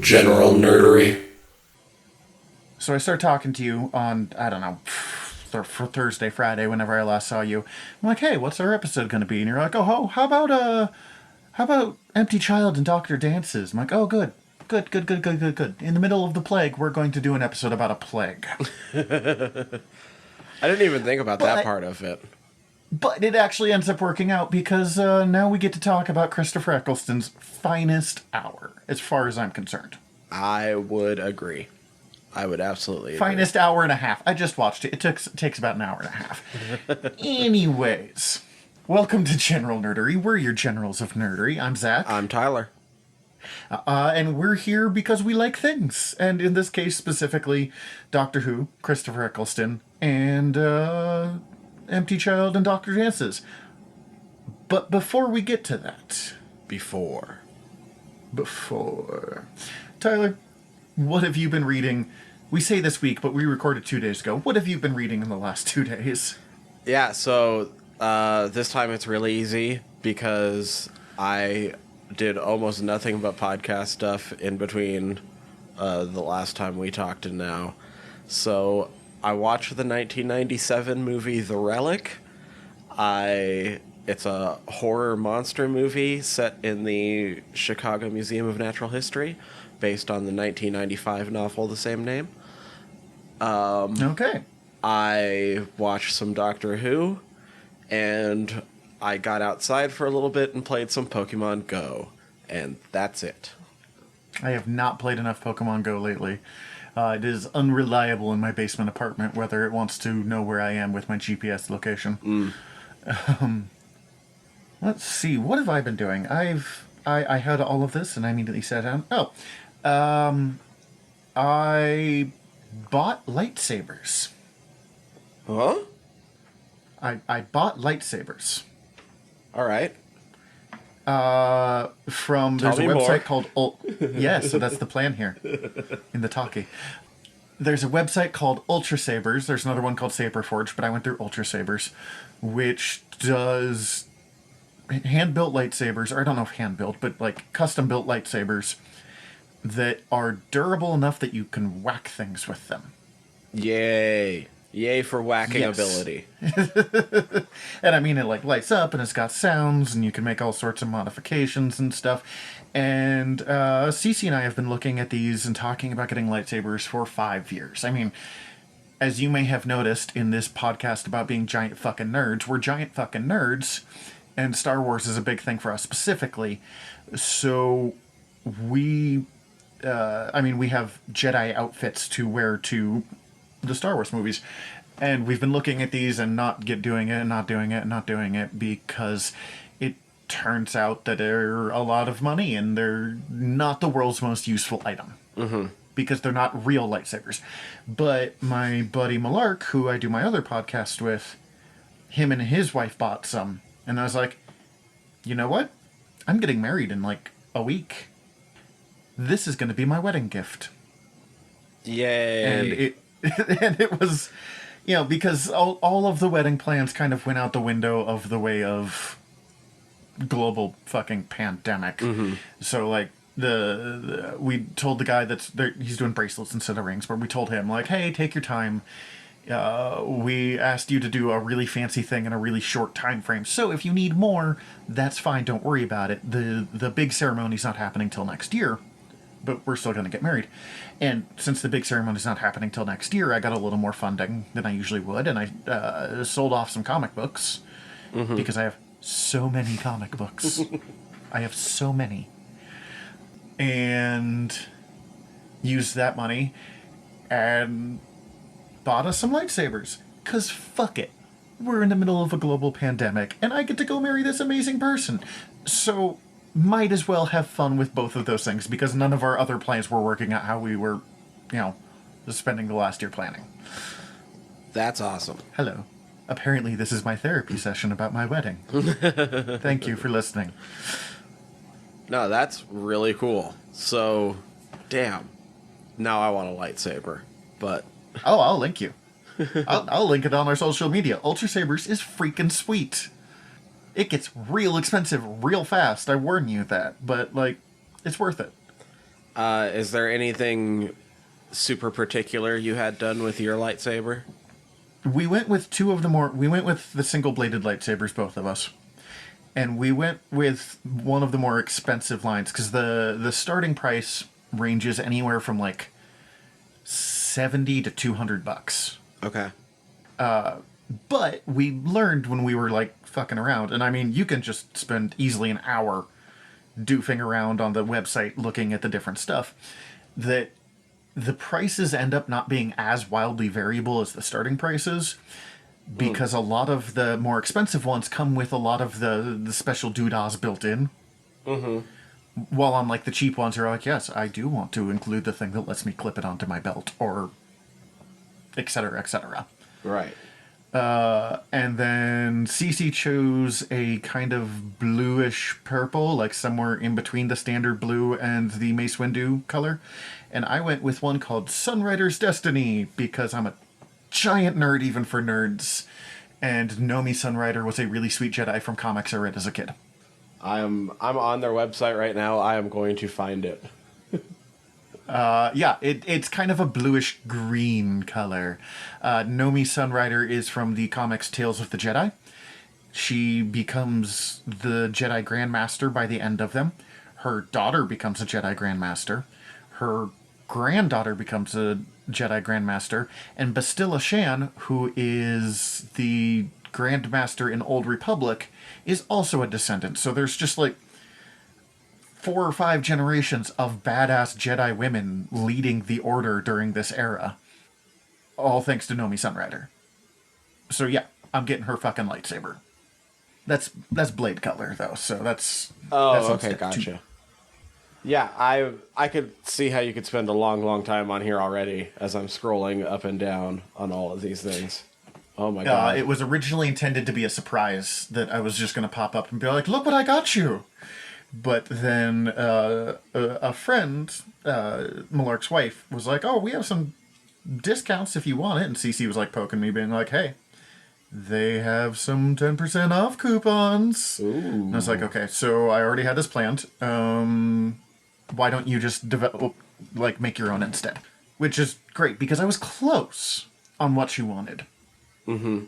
general nerdery. So I started talking to you on, I don't know, for Thursday, Friday, whenever I last saw you. I'm like, hey, what's our episode going to be? And you're like, oh, how about Empty Child and Dr. Dances? I'm like, oh, good. Good. In the middle of the plague, we're going to do an episode about a plague. I didn't even think about that part of it. But it actually ends up working out because now we get to talk about Christopher Eccleston's finest hour, as far as I'm concerned. I would agree. I would absolutely agree. Finest hour and a half. I just watched it. It takes about an hour and a half. Anyways, welcome to General Nerdery. We're your generals of nerdery. I'm Zach. I'm Tyler. And we're here because we like things. And in this case, specifically, Doctor Who, Christopher Eccleston, and Empty Child and Dr. Dances. But before we get to that... Before. Tyler, what have you been reading? We say this week, but we recorded 2 days ago. What have you been reading in the last 2 days? Yeah, so this time it's really easy because I did almost nothing but podcast stuff in between the last time we talked and now. So I watched the 1997 movie The Relic. It's a horror monster movie set in the Chicago Museum of Natural History, based on the 1995 novel the same name. Okay. I watched some Doctor Who, and I got outside for a little bit and played some Pokemon Go, and that's it. I have not played enough Pokemon Go lately. It is unreliable in my basement apartment whether it wants to know where I am with my GPS location. Let's see, what have I been doing? I had all of this and I immediately sat down. I bought lightsabers. Huh? I bought lightsabers. All right. There's a website called yeah, so that's the plan here in the talkie. There's a website called Ultra Sabers. There's another one called Saberforge, but I went through Ultra Sabers, which does hand-built lightsabers, or I don't know if hand-built, but like custom-built lightsabers that are durable enough that you can whack things with them. Yay. Yay for whacking ability. And I mean, it like lights up and it's got sounds and you can make all sorts of modifications and stuff. And Cece and I have been looking at these and talking about getting lightsabers for 5 years. I mean, as you may have noticed in this podcast about being giant fucking nerds, we're giant fucking nerds, and Star Wars is a big thing for us specifically. So we have Jedi outfits to wear to the Star Wars movies, and we've been looking at these and not doing it because it turns out that they're a lot of money and they're not the world's most useful item. Because they're not real lightsabers. But my buddy Malark, who I do my other podcast with, him and his wife bought some, and I was like, you know what? I'm getting married in like a week. This is going to be my wedding gift. Yay. And it was, because all of the wedding plans kind of went out the window of the way of global fucking pandemic. So, like, we told the guy that's there, he's doing bracelets instead of rings, but we told him, like, hey, take your time. We asked you to do a really fancy thing in a really short time frame. So if you need more, that's fine. Don't worry about it. The big ceremony's not happening till next year. But we're still going to get married. And since the big ceremony's not happening till next year, I got a little more funding than I usually would, and I sold off some comic books because I have so many comic books. I have so many. And used that money and bought us some lightsabers. Because fuck it. We're in the middle of a global pandemic, and I get to go marry this amazing person. So might as well have fun with both of those things, because none of our other plans were working out how we were, spending the last year planning. That's awesome. Hello. Apparently this is my therapy session about my wedding. Thank you for listening. No, that's really cool. So, damn. Now I want a lightsaber, but... Oh, I'll link you. I'll link it on our social media. Ultra Sabers is freaking sweet. It gets real expensive real fast. I warn you that. But, like, it's worth it. Is there anything super particular you had done with your lightsaber? We went with two of the more. We went with the single-bladed lightsabers, both of us, and we went with one of the more expensive lines because the starting price ranges anywhere from like $70 to $200. Okay. But we learned when we were like fucking around, and I mean, you can just spend easily an hour doofing around on the website looking at the different stuff, that the prices end up not being as wildly variable as the starting prices, because a lot of the more expensive ones come with a lot of the special doodahs built in. Mm-hmm. While on like the cheap ones are like, yes, I do want to include the thing that lets me clip it onto my belt, or et cetera, et cetera. Right. And then Cece chose a kind of bluish purple, like somewhere in between the standard blue and the Mace Windu color. And I went with one called Sunrider's Destiny, because I'm a giant nerd even for nerds. And Nomi Sunrider was a really sweet Jedi from comics I read as a kid. I'm on their website right now. I am going to find it. Yeah, it's kind of a bluish green color. Nomi Sunrider is from the comics Tales of the Jedi. She becomes the Jedi Grandmaster by the end of them. Her daughter becomes a Jedi Grandmaster. Her granddaughter becomes a Jedi Grandmaster. And Bastilla Shan, who is the Grandmaster in Old Republic, is also a descendant. So there's just like 4 or 5 generations of badass Jedi women leading the Order during this era. All thanks to Nomi Sunrider. So yeah, I'm getting her fucking lightsaber. That's blade color though, so that's okay, gotcha. Yeah, I could see how you could spend a long time on here already as I'm scrolling up and down on all of these things. Oh my god. It was originally intended to be a surprise that I was just going to pop up and be like, look what I got you! But then a friend, Malark's wife, was like, oh, we have some discounts if you want it. And Cece was like poking me, being like, hey, they have some 10% off coupons. Ooh. And I was like, okay, so I already had this planned. Why don't you just make your own instead? Which is great, because I was close on what she wanted. Mm-hmm.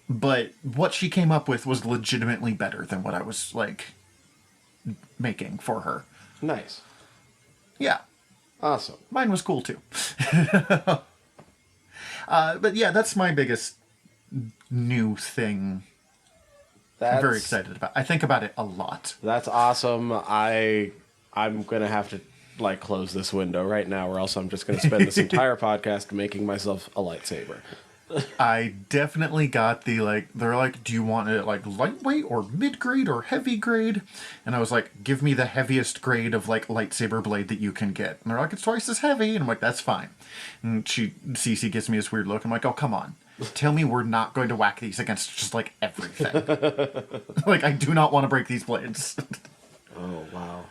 But what she came up with was legitimately better than what I was, making for her. Nice. Yeah. Awesome. Mine was cool, too. But yeah, that's my biggest new thing. I'm very excited about. I think about it a lot. That's awesome. I'm going to have to, close this window right now, or else I'm just going to spend this entire podcast making myself a lightsaber. I definitely got the, they're like, do you want it, lightweight or mid-grade or heavy grade? And I was like, give me the heaviest grade of, lightsaber blade that you can get. And they're like, it's twice as heavy. And I'm like, that's fine. And Cece gives me this weird look. I'm like, oh, come on. Tell me we're not going to whack these against just, everything. I do not want to break these blades. Oh, wow.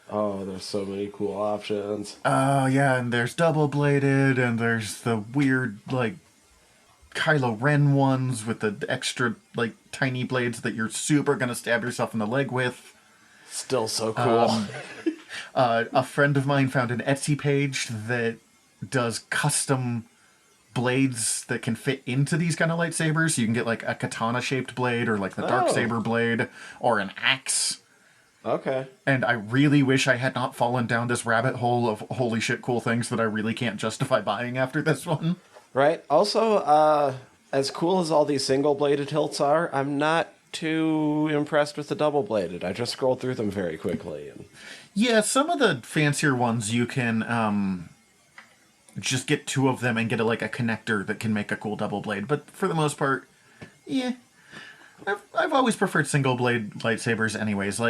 Oh, there's so many cool options. Oh, yeah, and there's double-bladed, and there's the weird, Kylo Ren ones with the extra, tiny blades that you're super gonna stab yourself in the leg with. Still so cool. A friend of mine found an Etsy page that does custom blades that can fit into these kind of lightsabers. So you can get, a katana-shaped blade, or, the Darksaber blade, or an axe. Okay. And I really wish I had not fallen down this rabbit hole of holy shit cool things that I really can't justify buying after this one. Right. Also, as cool as all these single-bladed hilts are, I'm not too impressed with the double-bladed. I just scrolled through them very quickly. Yeah, some of the fancier ones you can just get 2 of them and get a connector that can make a cool double blade. But for the most part, yeah. I've always preferred single-blade lightsabers anyways.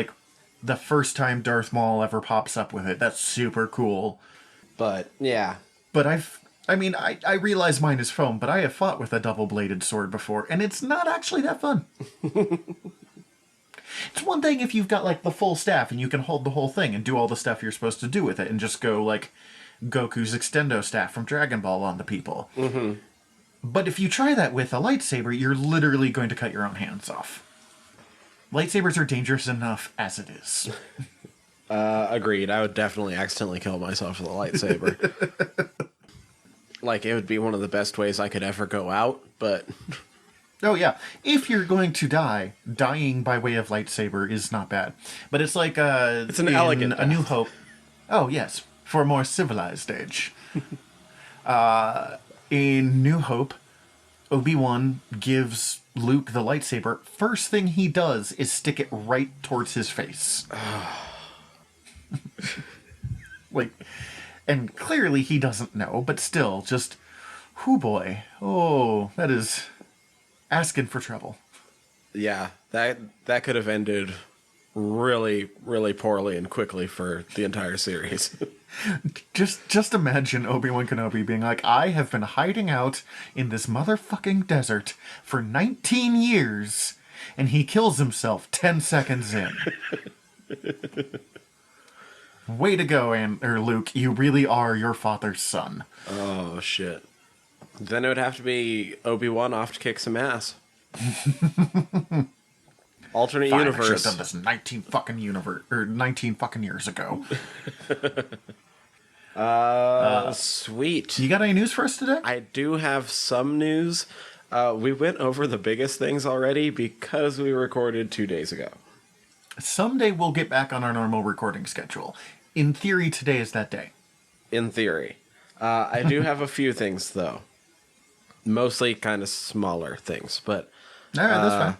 The first time Darth Maul ever pops up with it, that's super cool. But, yeah. But I realize mine is foam, but I have fought with a double-bladed sword before, and it's not actually that fun. It's one thing if you've got, the full staff and you can hold the whole thing and do all the stuff you're supposed to do with it and just go, Goku's extendo staff from Dragon Ball on the people. Mm-hmm. But if you try that with a lightsaber, you're literally going to cut your own hands off. Lightsabers are dangerous enough as it is. Agreed. I would definitely accidentally kill myself with a lightsaber. Like, it would be one of the best ways I could ever go out, but... Oh, yeah. If you're going to die, dying by way of lightsaber is not bad. But it's like It's an in elegant A New death. Hope. Oh, yes. For a more civilized age. In New Hope, Obi-Wan gives Luke the lightsaber. First thing he does is stick it right towards his face. Like, and clearly he doesn't know, but still, just, whoo boy. Oh, that is asking for trouble. Yeah, that could have ended really, really poorly and quickly for the entire series. Just imagine Obi-Wan Kenobi being like, I have been hiding out in this motherfucking desert for 19 years, and he kills himself 10 seconds in. Way to go, Luke. You really are your father's son. Oh, shit. Then it would have to be Obi-Wan off to kick some ass. Alternate Fine, universe. I should have done this 19 fucking years ago. Sweet. You got any news for us today? I do have some news. We went over the biggest things already because we recorded 2 days ago. Someday we'll get back on our normal recording schedule. In theory, today is that day. In theory. I do have a few things, though. Mostly kind of smaller things, but... All right, that's fine.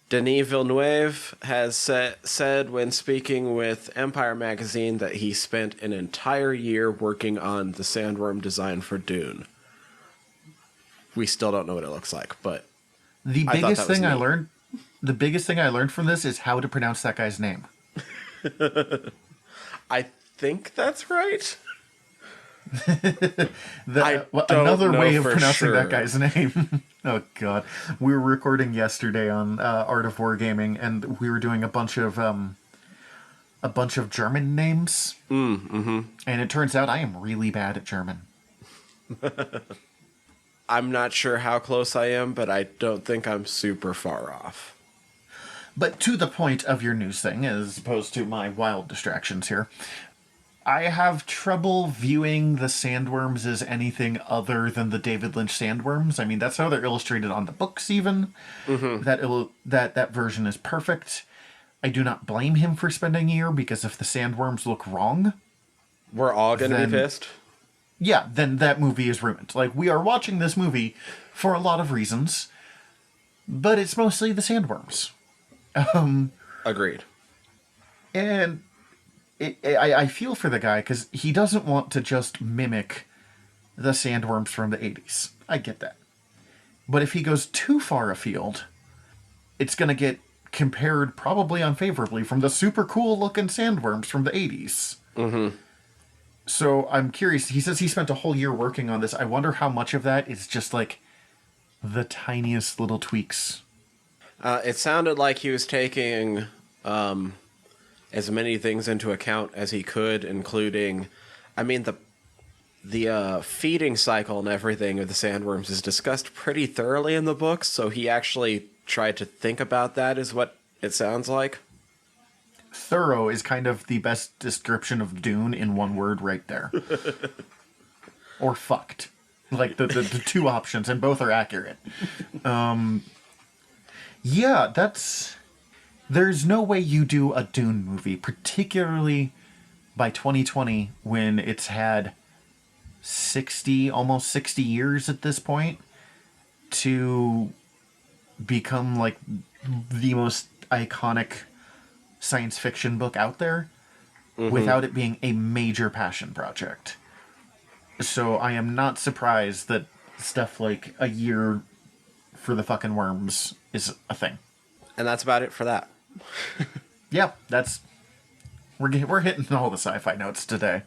Denis Villeneuve has said when speaking with Empire Magazine that he spent an entire year working on the sandworm design for Dune. We still don't know what it looks like, but The I thought biggest that was thing I neat. learned, the biggest thing I learned from this is how to pronounce that guy's name. I think that's right. Another know way of for pronouncing sure. that guy's name. Oh god, we were recording yesterday on Art of Wargaming, and we were doing a bunch of German names. And it turns out I am really bad at German. I'm not sure how close I am, but I don't think I'm super far off. But to the point of your news thing, as opposed to my wild distractions here, I have trouble viewing the sandworms as anything other than the David Lynch sandworms. I mean, that's how they're illustrated on the books, even. That version is perfect. I do not blame him for spending a year, because if the sandworms look wrong, We're all going to Then- be pissed. yeah, then that movie is ruined. Like, we are watching this movie for a lot of reasons, but it's mostly the sandworms. Agreed. And I feel for the guy, because he doesn't want to just mimic the sandworms from the 80s. I get that. But if he goes too far afield, it's going to get compared probably unfavorably from the super cool looking sandworms from the 80s. So I'm curious. He says he spent a whole year working on this. I wonder how much of that is just like the tiniest little tweaks. It sounded like he was taking as many things into account as he could, including, I mean, the feeding cycle and everything of the sandworms is discussed pretty thoroughly in the books, so he actually tried to think about that, is what it sounds like. Thorough is kind of the best description of Dune in one word right there. Or fucked. Like the two options, and both are accurate. Yeah, there's no way you do a Dune movie, particularly by 2020, when it's had almost 60 years at this point, to become like the most iconic science fiction book out there, without it being a major passion project. So I am not surprised that stuff like a year for the fucking worms is a thing. And that's about it for that. Yeah, we're hitting all the sci-fi notes today.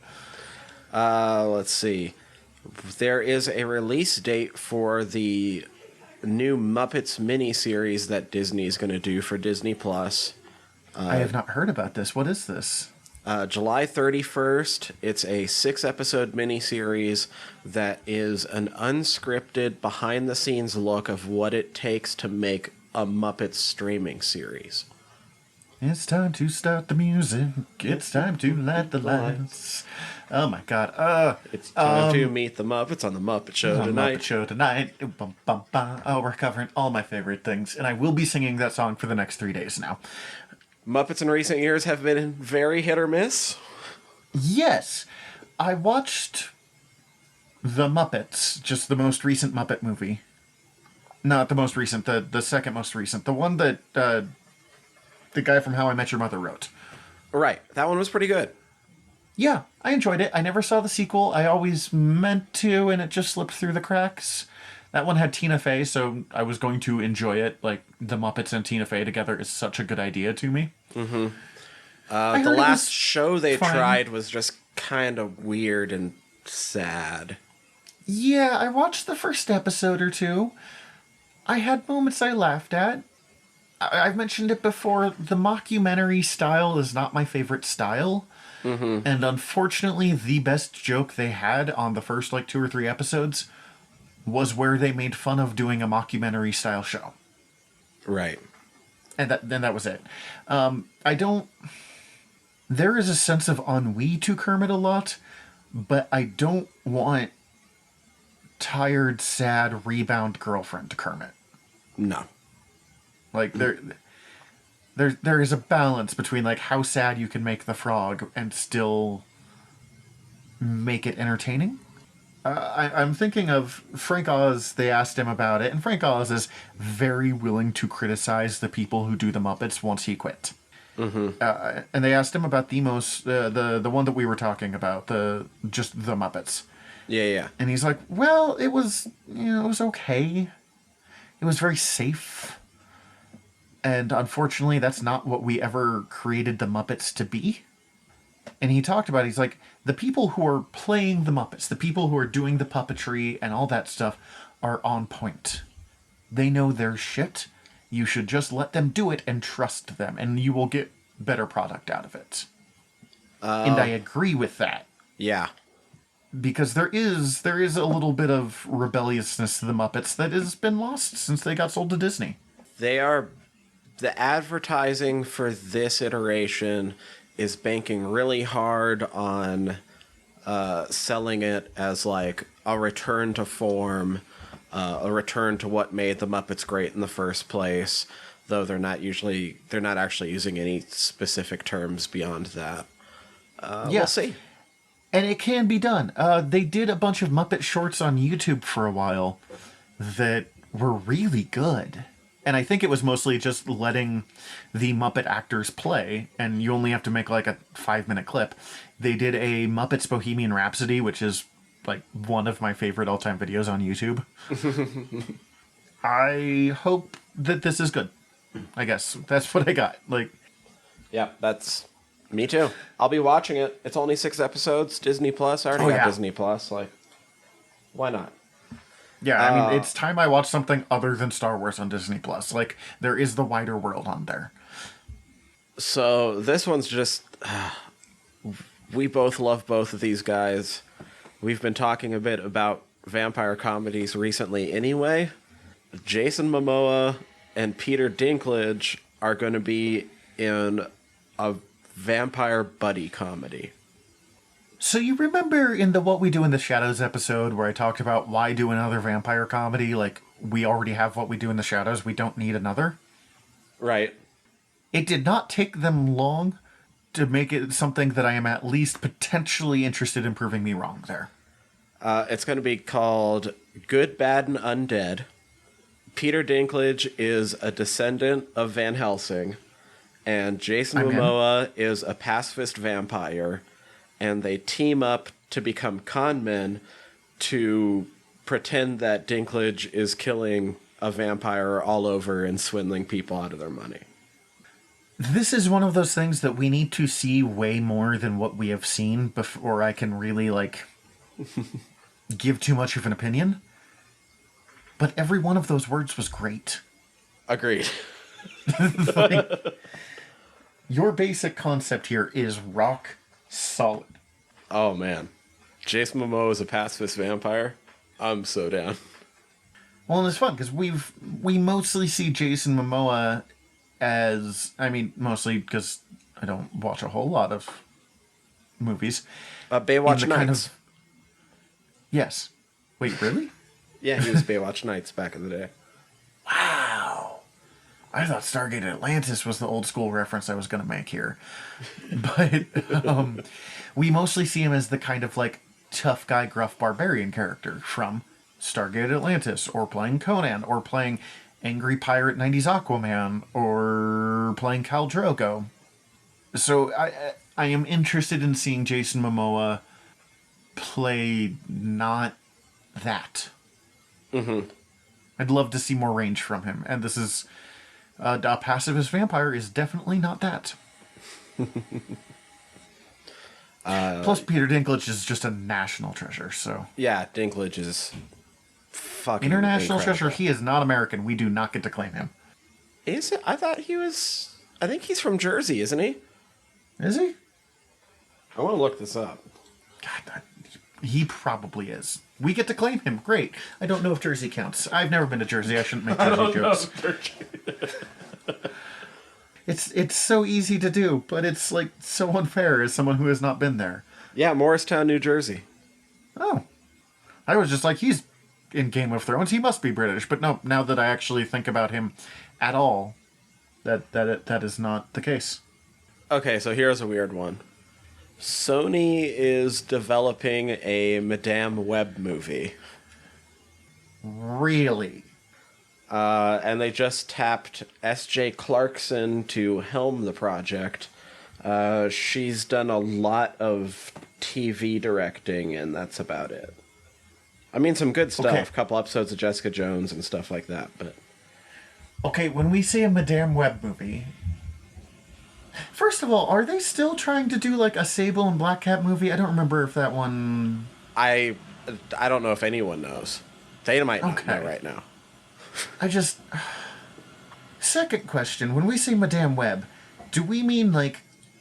Let's see. There is a release date for the new Muppets miniseries that Disney is going to do for Disney Plus. I have not heard about this. What is this? July 31st. It's a 6-episode miniseries that is an unscripted, behind-the-scenes look of what it takes to make a Muppets streaming series. It's time to start the music. It's time to light the lights. Oh my god. It's time to meet the Muppets on the Muppet Show On tonight. Muppet Show tonight. Bum, bum, bum. Oh, we're covering all my favorite things, and I will be singing that song for the next 3 days now. Muppets in recent years have been very hit or miss. Yes, I watched The Muppets, just the most recent Muppet movie. Not the most recent, the second most recent. The one that the guy from How I Met Your Mother wrote. Right, that one was pretty good. Yeah, I enjoyed it. I never saw the sequel. I always meant to, and it just slipped through the cracks. That one had Tina Fey, so I was going to enjoy it. Like, the Muppets and Tina Fey together is such a good idea to me. Mm-hmm. I The heard it last was show they fine. tried was just kind of weird and sad. Yeah, I watched the first episode or two. I had moments I laughed at. I've mentioned it before, the mockumentary style is not my favorite style. Mm-hmm. And unfortunately, the best joke they had on the first, 2 or 3 episodes was where they made fun of doing a mockumentary style show. Right. And that was it. There is a sense of ennui to Kermit a lot, but I don't want tired, sad, rebound girlfriend Kermit. No. Like, there is a balance between, how sad you can make the frog and still make it entertaining. I'm thinking of Frank Oz. They asked him about it, and Frank Oz is very willing to criticize the people who do the Muppets once he quit. Mm-hmm. And they asked him about the one that we were talking about, just the Muppets. Yeah. And he's like, well, it was okay. It was very safe. And unfortunately, that's not what we ever created the Muppets to be. And he talked about it. He's like, the people who are playing the Muppets, the people who are doing the puppetry and all that stuff are on point. They know their shit. You should just let them do it and trust them, and you will get better product out of it. And I agree with that. Yeah. Because there is a little bit of rebelliousness to the Muppets that has been lost since they got sold to Disney. The advertising for this iteration is banking really hard on selling it as a return to form, a return to what made the Muppets great in the first place, though they're not actually using any specific terms beyond that. We'll see. And it can be done. They did a bunch of Muppet shorts on YouTube for a while that were really good. And I think it was mostly just letting the Muppet actors play, and you only have to make a 5-minute clip. They did a Muppets Bohemian Rhapsody, which is one of my favorite all-time videos on YouTube. I hope that this is good. I guess that's what I got. Yeah, that's me too. I'll be watching it. It's only 6 episodes. Disney Plus. I already got Disney Plus. Why not? Yeah, I mean, it's time I watch something other than Star Wars on Disney Plus. There is the wider world on there. So this one's just... we both love both of these guys. We've been talking a bit about vampire comedies recently anyway. Jason Momoa and Peter Dinklage are going to be in a vampire buddy comedy. So you remember in the What We Do in the Shadows episode where I talked about why do another vampire comedy? We already have What We Do in the Shadows. We don't need another. Right. It did not take them long to make it something that I am at least potentially interested in proving me wrong there. It's going to be called Good, Bad, and Undead. Peter Dinklage is a descendant of Van Helsing, and Jason Momoa is a pacifist vampire. And they team up to become con men to pretend that Dinklage is killing a vampire all over and swindling people out of their money. This is one of those things that we need to see way more than what we have seen before I can really, give too much of an opinion. But every one of those words was great. Agreed. Your basic concept here is rock solid. Oh, man. Jason Momoa is a pacifist vampire? I'm so down. Well, and it's fun, because we mostly see Jason Momoa as, I mean, mostly because I don't watch a whole lot of movies. Baywatch Nights. Yes. Wait, really? Yeah, he was Baywatch Nights back in the day. Wow. I thought Stargate Atlantis was the old school reference I was going to make here. But we mostly see him as the kind of like tough guy, gruff barbarian character from Stargate Atlantis, or playing Conan, or playing angry pirate 90s Aquaman, or playing Khal Drogo. So I am interested in seeing Jason Momoa play not that. Mm-hmm. I'd love to see more range from him, and this is a pacifist vampire is definitely not that. Plus, Peter Dinklage is just a national treasure. So yeah, Dinklage is fucking international incredible. treasure. He is not American. We do not get to claim him. Is it? I thought he was. I think he's from Jersey, isn't he? Is he? I want to look this up. God, he probably is. We get to claim him. Great. I don't know if Jersey counts. I've never been to Jersey. I shouldn't make Jersey jokes. It's so easy to do, but it's like so unfair as someone who has not been there. Yeah, Morristown, New Jersey. Oh. I was just like, he's in Game of Thrones. He must be British. But no, now that I actually think about him at all, that is not the case. Okay, so here's a weird one. Sony is developing a Madame Web movie. Really? And they just tapped S.J. Clarkson to helm the project. She's done a lot of TV directing, and that's about it. I mean, some good stuff. Okay. A couple episodes of Jessica Jones and stuff like that, but... Okay, when we say a Madame Web movie... First of all, are they still trying to do like a Sable and Black Cat movie? I don't remember if that one... I don't know if anyone knows. They might not know right now. I just... Second question, when we say Madame Web, do we mean like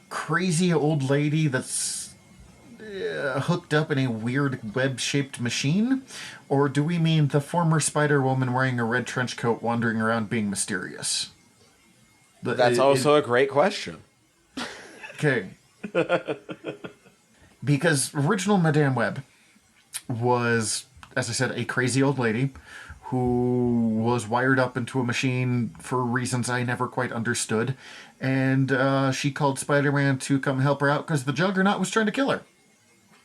crazy old lady that's hooked up in a weird web-shaped machine? Or do we mean the former Spider-Woman wearing a red trench coat wandering around being mysterious? That's also a great question. Okay. Because original Madame Web was, as I said, a crazy old lady who was wired up into a machine for reasons I never quite understood. And she called Spider-Man to come help her out because the Juggernaut was trying to kill her.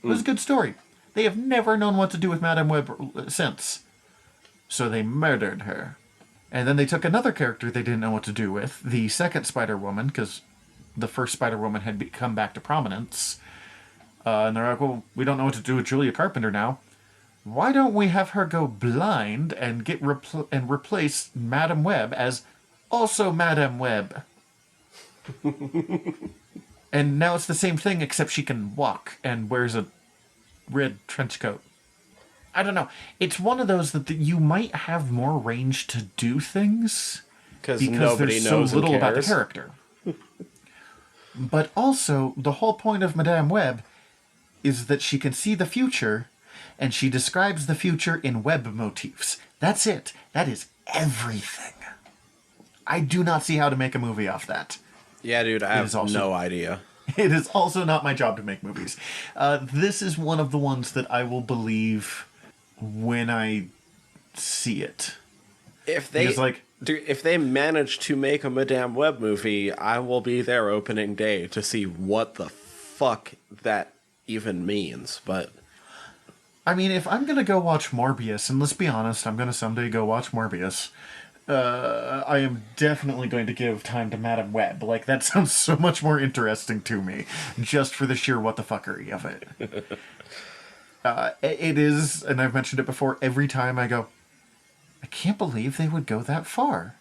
It was a good story. They have never known what to do with Madame Web since. So they murdered her. And then they took another character they didn't know what to do with, the second Spider-Woman, because the first Spider-Woman had come back to prominence. And they're like, well, we don't know what to do with Julia Carpenter now. Why don't we have her go blind and get replace Madame Web as also Madame Web? And now it's the same thing, except she can walk and wears a red trench coat. I don't know. It's one of those that you might have more range to do things because nobody there's knows so little and about the cares. character. But also, the whole point of Madame Web is that she can see the future, and she describes the future in web motifs. That's it. That is everything. I do not see how to make a movie off that. Yeah, dude, I have no idea. It is also not my job to make movies. This is one of the ones that I will believe when I see it. If they manage to make a Madame Web movie, I will be there opening day to see what the fuck that even means. But I mean, if I'm gonna go watch Morbius, and let's be honest, I'm gonna someday go watch Morbius, I am definitely going to give time to Madame Web. Like, that sounds so much more interesting to me, just for the sheer what the fuckery of it. It is, and I've mentioned it before, every time I go, I can't believe they would go that far.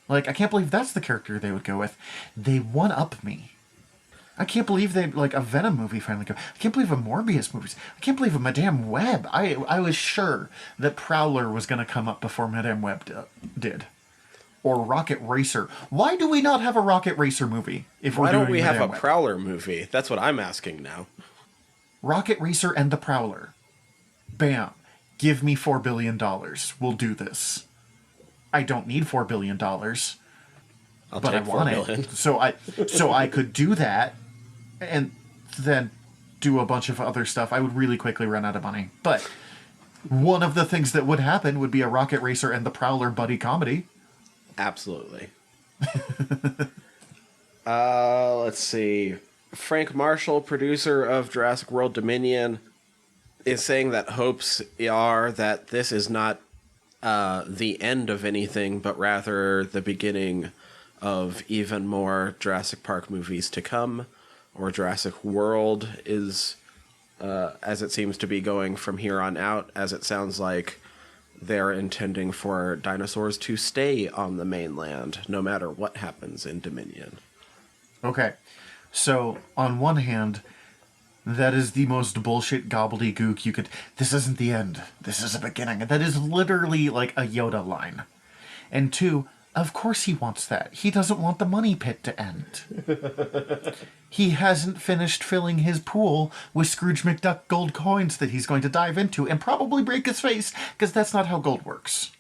Like, I can't believe that's the character they would go with. They one-up me. I can't believe they, like, a Venom movie finally go. I can't believe a Morbius movie. I can't believe a Madame Web. I was sure that Prowler was going to come up before Madame Web did. Or Rocket Racer. Why do we not have a Rocket Racer movie? Why don't we have a Prowler movie? That's what I'm asking now. Rocket Racer and the Prowler. Bam. Give me $4 billion. We'll do this. I don't need $4 billion. I'll but I take 4 want million. it. So I could do that, and then do a bunch of other stuff. I would really quickly run out of money. But one of the things that would happen would be a Rocket Racer and the Prowler buddy comedy. Absolutely. Let's see. Frank Marshall, producer of Jurassic World Dominion, is saying that hopes are that this is not the end of anything, but rather the beginning of even more Jurassic Park movies to come, or Jurassic World is, as it seems to be going from here on out, as it sounds like they're intending for dinosaurs to stay on the mainland, no matter what happens in Dominion. Okay. So, on one hand, that is the most bullshit gobbledygook you could... This isn't the end. This is a beginning. That is literally like a Yoda line. And two, of course he wants that. He doesn't want the money pit to end. He hasn't finished filling his pool with Scrooge McDuck gold coins that he's going to dive into and probably break his face, because that's not how gold works.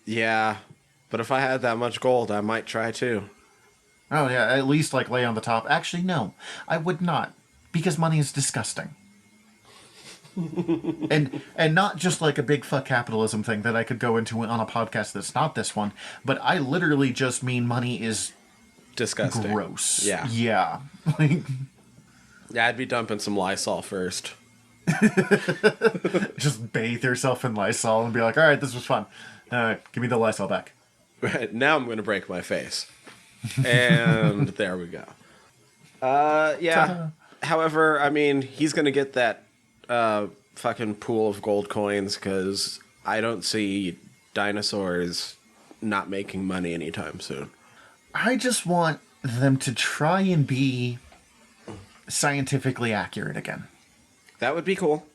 Yeah, but if I had that much gold, I might try too. Oh yeah, at least like lay on the top. Actually, no, I would not, because money is disgusting. and not just like a big fuck capitalism thing that I could go into on a podcast that's not this one, but I literally just mean money is Disgusting. gross. Yeah. Yeah. Like, Yeah, I'd be dumping some Lysol first. just bathe yourself in Lysol and be like, all right, this was fun. Give me the Lysol back. Now I'm going to break my face. And there we go. Yeah. Ta-da. However, I mean, he's going to get that fucking pool of gold coins, because I don't see dinosaurs not making money anytime soon. I just want them to try and be scientifically accurate again. That would be cool.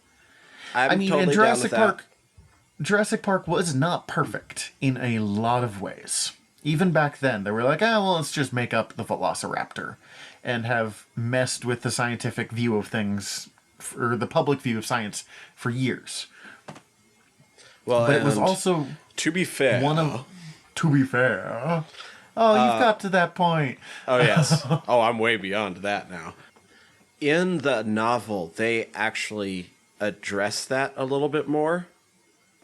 I mean, totally in down with that. Jurassic Park was not perfect in a lot of ways. Even back then, they were like, well, let's just make up the Velociraptor, and have messed with the scientific view of things, or the public view of science, for years. Well, But it was also to be fair. To be fair. Oh, you've got to that point. Oh, yes. Oh, I'm way beyond that now. In the novel, they actually address that a little bit more,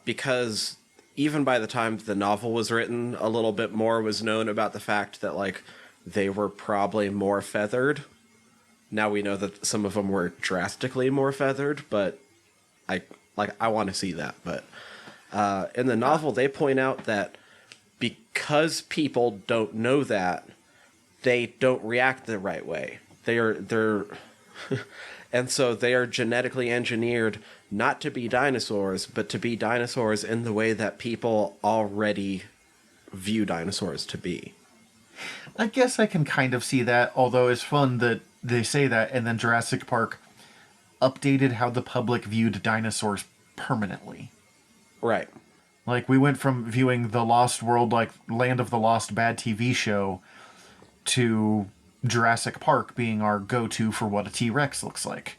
because even by the time the novel was written, a little bit more was known about the fact that, like, they were probably more feathered. Now we know that some of them were drastically more feathered, but I want to see that. But in the novel, they point out that because people don't know that, they don't react the right way. They're and so they are genetically engineered not to be dinosaurs, but to be dinosaurs in the way that people already view dinosaurs to be. I guess I can kind of see that, although it's fun that they say that, and then Jurassic Park updated how the public viewed dinosaurs permanently. Right. Like, we went from viewing The Lost World, like Land of the Lost bad TV show, to Jurassic Park being our go-to for what a T-Rex looks like.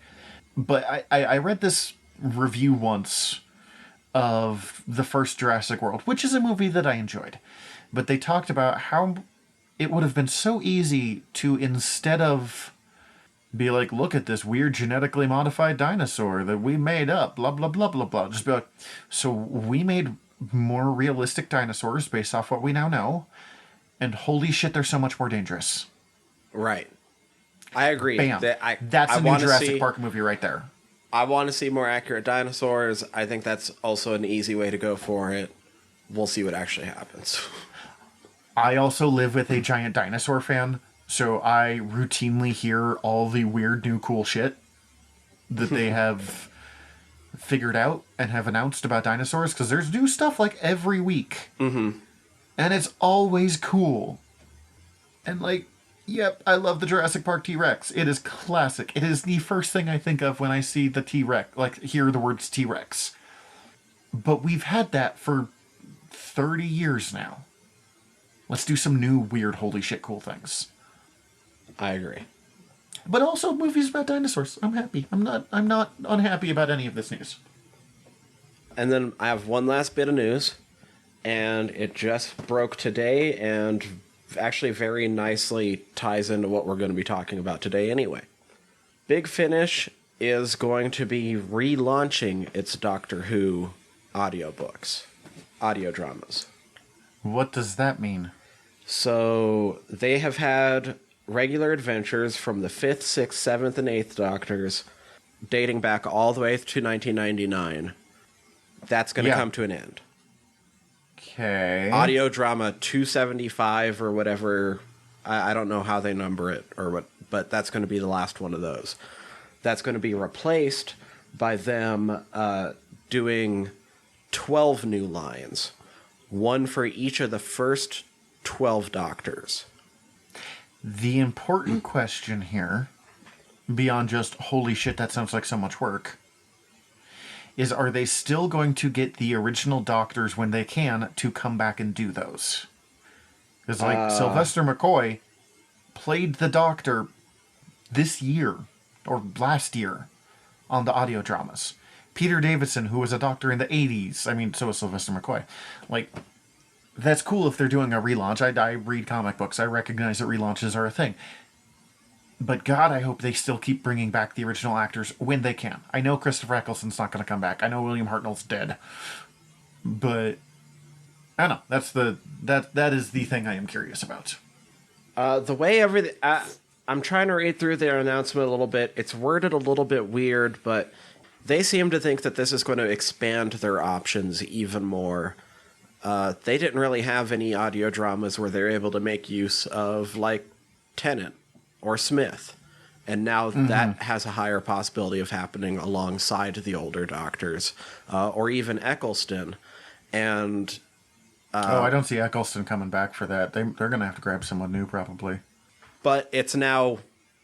But I read this review once of the first Jurassic World, which is a movie that I enjoyed. But they talked about how it would have been so easy to, instead of be like, look at this weird genetically modified dinosaur that we made up, blah, blah, blah, blah, blah. Just be like, so we made more realistic dinosaurs based off what we now know, and holy shit, they're so much more dangerous. Right. I agree. Bam. That's a new Jurassic Park movie right there. I want to see more accurate dinosaurs. I think that's also an easy way to go for it. We'll see what actually happens. I also live with a giant dinosaur fan, so I routinely hear all the weird new cool shit that they have figured out and have announced about dinosaurs, because there's new stuff like every week. Mm-hmm. And it's always cool. And like, yep, I love the Jurassic Park T-Rex. It is classic. It is the first thing I think of when I see the T-Rex, like hear the words T-Rex. But we've had that for 30 years now. Let's do some new weird holy shit cool things. I agree. But also movies about dinosaurs. I'm happy. I'm not unhappy about any of this news. And then I have one last bit of news, and it just broke today, and actually very nicely ties into what we're going to be talking about today anyway. Big Finish is going to be relaunching its Doctor Who audiobooks, audio dramas. What does that mean? So they have had regular adventures from the 5th, 6th, 7th, and 8th Doctors, dating back all the way to 1999. That's going to come to an end. Okay. Audio drama 275 or whatever. I don't know how they number it or what, but that's going to be the last one of those. That's going to be replaced by them doing 12 new lines, one for each of the first 12 Doctors. The important question here, beyond just, holy shit, that sounds like so much work, is are they still going to get the original Doctors when they can to come back and do those? Because, like, Sylvester McCoy played the Doctor this year, or last year, on the audio dramas. Peter Davison, who was a Doctor in the 80s, I mean, so was Sylvester McCoy. Like, that's cool if they're doing a relaunch. I read comic books. I recognize that relaunches are a thing. But God, I hope they still keep bringing back the original actors when they can. I know Christopher Eccleston's not going to come back. I know William Hartnell's dead. But I don't know. That is the thing I am curious about. The way everything... I'm trying to read through their announcement a little bit. It's worded a little bit weird, but they seem to think that this is going to expand their options even more. They didn't really have any audio dramas where they're able to make use of, like, Tennant or Smith. And now that has a higher possibility of happening alongside the older Doctors, or even Eccleston. And I don't see Eccleston coming back for that. They're going to have to grab someone new, probably. But it's now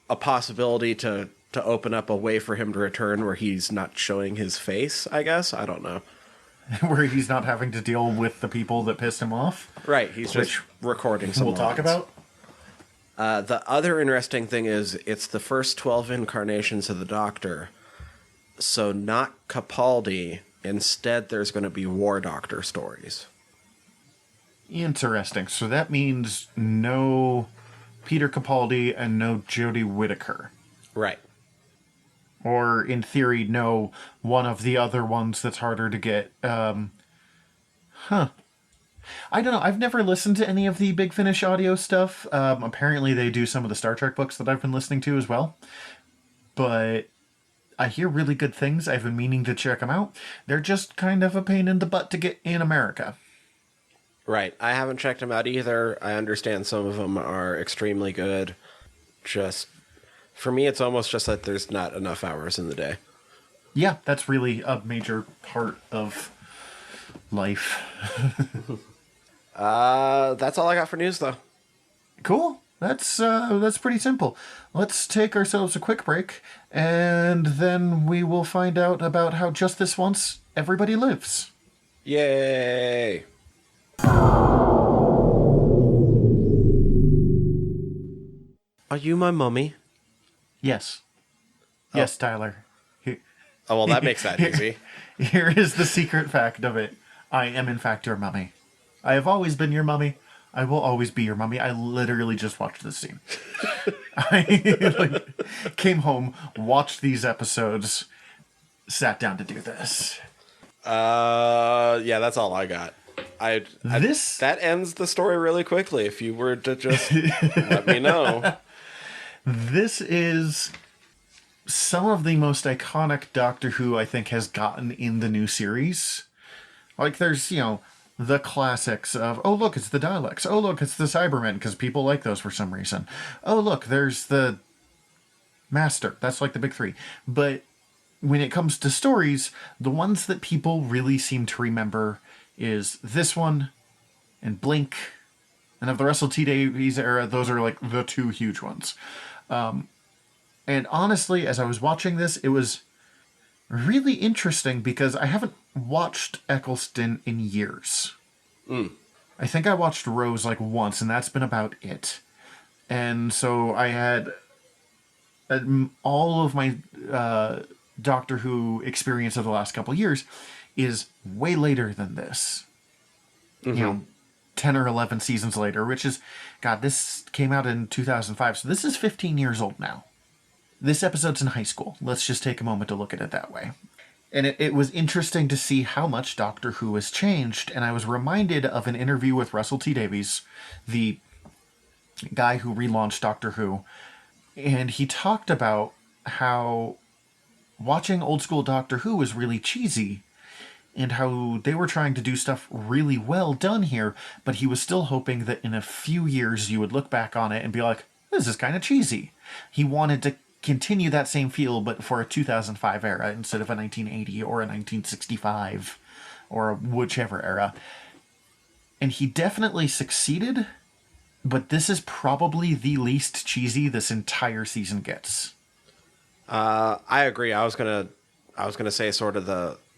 a possibility to open up a way for him to return where he's not showing his face, I guess. I don't know. Where he's not having to deal with the people that pissed him off. Right, he's just recording some we'll talk about. The other interesting thing is it's the first 12 incarnations of the Doctor. So not Capaldi. Instead, there's going to be War Doctor stories. Interesting. So that means no Peter Capaldi and no Jodie Whittaker. Right. Or, in theory, no one of the other ones that's harder to get. I don't know. I've never listened to any of the Big Finish audio stuff. Apparently they do some of the Star Trek books that I've been listening to as well. But I hear really good things. I've been meaning to check them out. They're just kind of a pain in the butt to get in America. Right. I haven't checked them out either. I understand some of them are extremely good. Just... For me, it's almost just that there's not enough hours in the day. Yeah, that's really a major part of life. That's all I got for news, though. Cool. That's pretty simple. Let's take ourselves a quick break, and then we will find out about how just this once everybody lives. Yay! Are you my mummy? Yes. Yes, Tyler. Oh, well, that makes that easy. Here is the secret fact of it. I am, in fact, your mummy. I have always been your mummy. I will always be your mummy. I literally just watched this scene. I came home, watched these episodes, sat down to do this. Yeah, that's all I got. That ends the story really quickly. If you were to just let me know. This is some of the most iconic Doctor Who I think has gotten in the new series. Like, there's, the classics of, oh, look, it's the Daleks. Oh, look, it's the Cybermen, because people like those for some reason. Oh, look, there's the Master. That's like the big three. But when it comes to stories, the ones that people really seem to remember is this one and Blink. And of the Russell T Davies era, those are like the two huge ones. And honestly, as I was watching this, it was really interesting because I haven't watched Eccleston in years. I think I watched Rose like once, and that's been about it. And so I had all of my Doctor Who experience of the last couple of years is way later than this. 10 or 11 seasons later, which is, God, this came out in 2005, so this is 15 years old now. This episode's in high school. Let's just take a moment to look at it that way. And it was interesting to see how much Doctor Who has changed, and I was reminded of an interview with Russell T Davies, the guy who relaunched Doctor Who, and he talked about how watching old school Doctor Who was really cheesy, and how they were trying to do stuff really well done here, but he was still hoping that in a few years you would look back on it and be like, this is kind of cheesy. He wanted to continue that same feel, but for a 2005 era instead of a 1980 or a 1965 or whichever era. And he definitely succeeded, but this is probably the least cheesy this entire season gets. I agree. I was gonna say sort of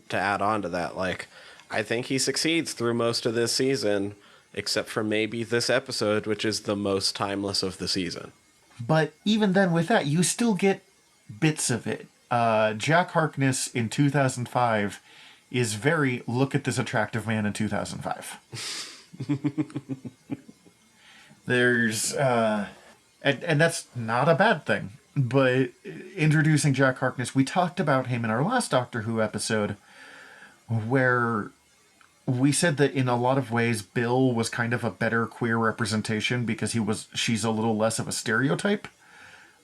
to add on to that, like, I think he succeeds through most of this season, except for maybe this episode, which is the most timeless of the season. But even then with that, you still get bits of it. Jack Harkness in 2005 is very, look at this attractive man in 2005. There's, and that's not a bad thing. But introducing Jack Harkness, we talked about him in our last Doctor Who episode, where we said that in a lot of ways Bill was kind of a better queer representation because she's a little less of a stereotype